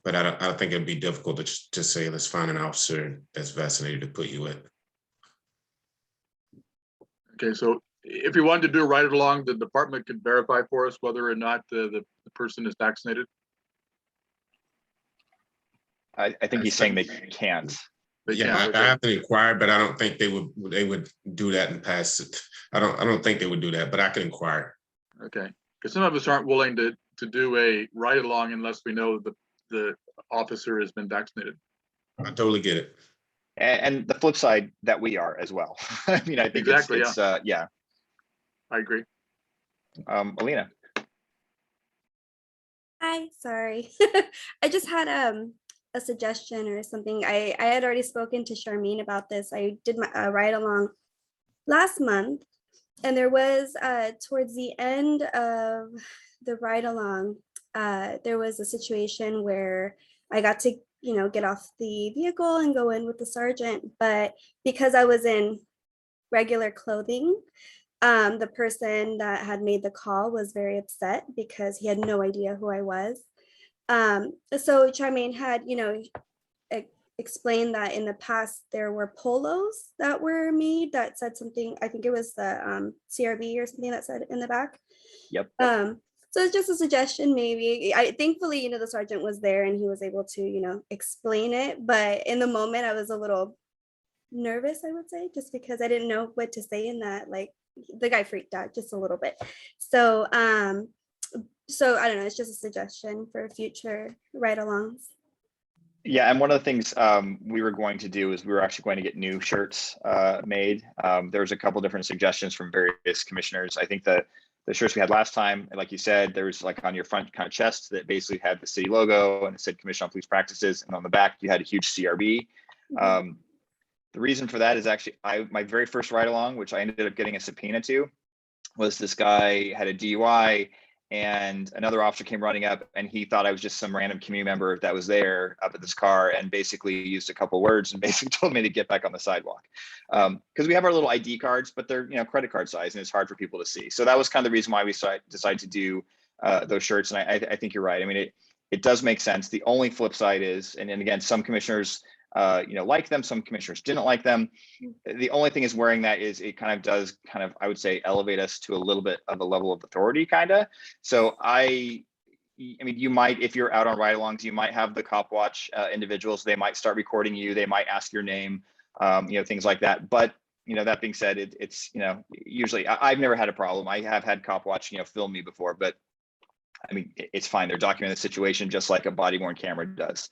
But I don't think it'd be difficult to just say, let's find an officer that's vaccinated to put you with. Okay, so if you wanted to do a ride along, the department could verify for us whether or not the person is vaccinated. I think he's saying they can't. They Yeah, can't, I okay. have to inquire, but I don't think they would do that and pass it. I don't think they would do that, but I can inquire. Okay, because some of us aren't willing to do a ride along unless we know the officer has been vaccinated. I totally get it. And the flip side that we are as well. I mean, I think Exactly, it's yeah. I agree. Alina. Hi, sorry. I just had a suggestion or something. I had already spoken to Charmaine about this. I did my ride along last month, and there was towards the end of the ride along, there was a situation where I got to, get off the vehicle and go in with the sergeant, but because I was in regular clothing, the person that had made the call was very upset because he had no idea who I was. So Charmaine had, explained that in the past there were polos that were made that said something. I think it was the CRB or something that said in the back. Yep. So it's just a suggestion, maybe. Thankfully, the sergeant was there and he was able to, explain it. But in the moment, I was a little nervous, I would say, just because I didn't know what to say in that. Like, the guy freaked out just a little bit. So so I don't know, it's just a suggestion for future ride-alongs. Yeah, and one of the things we were going to do is we were actually going to get new shirts made. There's a couple different suggestions from various commissioners. I think the shirts we had last time, like you said, there was like on your front kind of chest that basically had the city logo and it said Commission on Police Practices, and on the back you had a huge CRB. The reason for that is actually my very first ride along, which I ended up getting a subpoena to, was this guy had a DUI and another officer came running up and he thought I was just some random community member that was there up at this car and basically used a couple words and basically told me to get back on the sidewalk. Because we have our little ID cards, but they're credit card size and it's hard for people to see. So that was kind of the reason why we decided to do those shirts. And I think you're right. I mean, it does make sense. The only flip side is, and again, some commissioners like them, some commissioners didn't like them. The only thing is wearing that is it kind of does I would say elevate us to a little bit of a level of authority So I mean, you might, if you're out on ride-alongs, you might have the cop watch individuals, they might start recording you, they might ask your name, things like that. But that being said, it's usually I've never had a problem. I have had cop watch film me before, but I mean, it's fine. They're documenting the situation just like a body-worn camera does.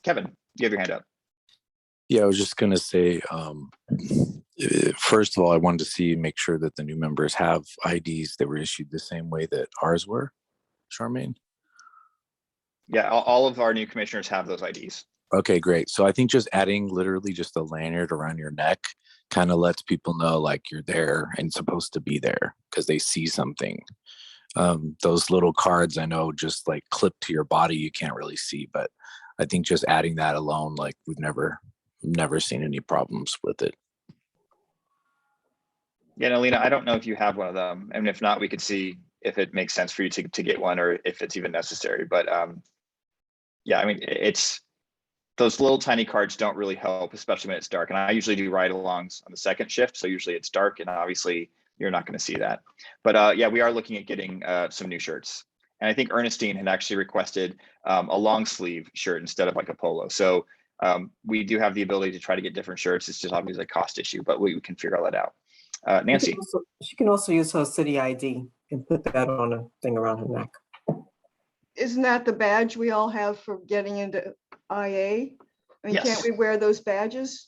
Kevin, you have your hand up. Yeah, I was just going to say, first of all, I wanted to make sure that the new members have IDs that were issued the same way that ours were, Charmaine. Yeah, all of our new commissioners have those IDs. Okay, great. So I think just adding literally just a lanyard around your neck kind of lets people know like you're there and supposed to be there because they see something. Those little cards I know just like clip to your body, you can't really see, but I think just adding that alone, like we've never seen any problems with it. Yeah, and Alina, I don't know if you have one of them, and if not, we could see if it makes sense for you to get one or if it's even necessary. But yeah, I mean, it's those little tiny cards don't really help, especially when it's dark. And I usually do ride-alongs on the second shift, so usually it's dark, and obviously you're not going to see that. But yeah, we are looking at getting some new shirts. And I think Ernestine had actually requested a long sleeve shirt instead of like a polo. So we do have the ability to try to get different shirts. It's just obviously a cost issue, but we can figure all that out. Nancy. She can also use her city ID and put that on a thing around her neck. Isn't that the badge we all have for getting into IA? I mean, Yes. Can't we wear those badges?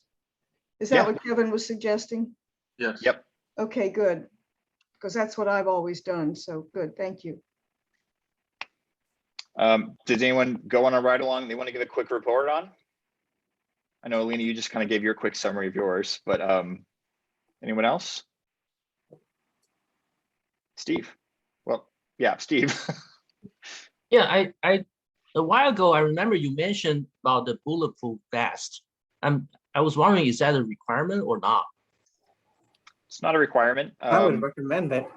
Is that what Kevin was suggesting? Yes. Yep. Okay, good. Because that's what I've always done. So good, thank you. Did anyone go on a ride along they want to give a quick report on? I know, Alina, you just kind of gave your quick summary of yours, but anyone else? Steve? Well, yeah, Steve. Yeah, I a while ago, I remember you mentioned about the bulletproof vest. I was wondering, is that a requirement or not? It's not a requirement. I would recommend that.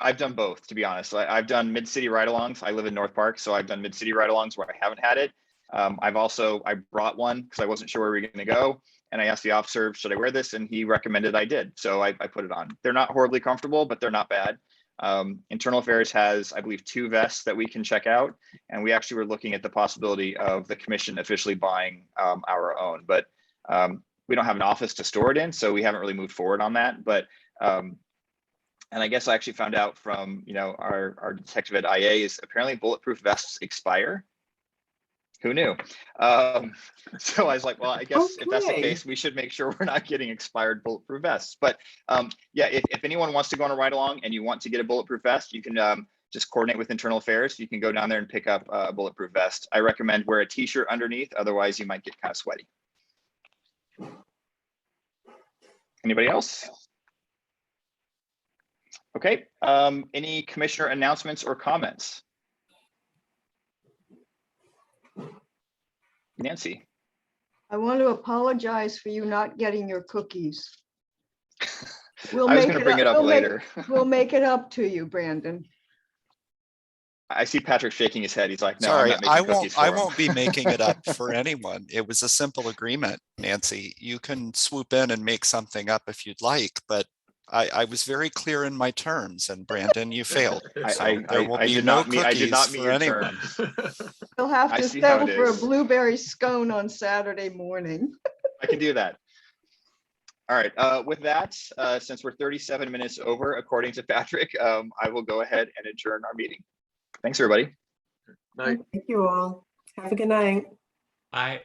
I've done both, to be honest. I've done mid-city ride-alongs. I live in North Park, so I've done mid-city ride-alongs where I haven't had it. I brought one because I wasn't sure where we were going to go. And I asked the officer, should I wear this? And he recommended I did. So I put it on. They're not horribly comfortable, but they're not bad. Internal Affairs has, I believe, 2 vests that we can check out. And we actually were looking at the possibility of the commission officially buying our own. But we don't have an office to store it in, so we haven't really moved forward on that. But and I guess I actually found out from, our detective at IA is apparently bulletproof vests expire. Who knew? So I was like, well, I guess if that's the Okay. case, we should make sure we're not getting expired bulletproof vests. But yeah, if anyone wants to go on a ride along and you want to get a bulletproof vest, you can just coordinate with Internal Affairs. You can go down there and pick up a bulletproof vest. I recommend wear a t-shirt underneath, otherwise you might get kind of sweaty. Anybody else? Okay, any commissioner announcements or comments? Nancy. I want to apologize for you not getting your cookies. We'll I was make going to bring it up we'll make- later. We'll make it up to you, Brandon. I see Patrick shaking his head. He's like, no, I'm Sorry, not making cookies for I him." won't be making it up for anyone. It was a simple agreement, Nancy. You can swoop in and make something up if you'd like, but I was very clear in my terms, and Brandon, you failed. So there will be no I did not cookies meet for your anyone. terms. You'll have I to see how settle it for a is. blueberry scone on Saturday morning. I can do that. All right, with that, since we're 37 minutes over, according to Patrick, I will go ahead and adjourn our meeting. Thanks, everybody. Night. Thank you all. Have a good night. Bye.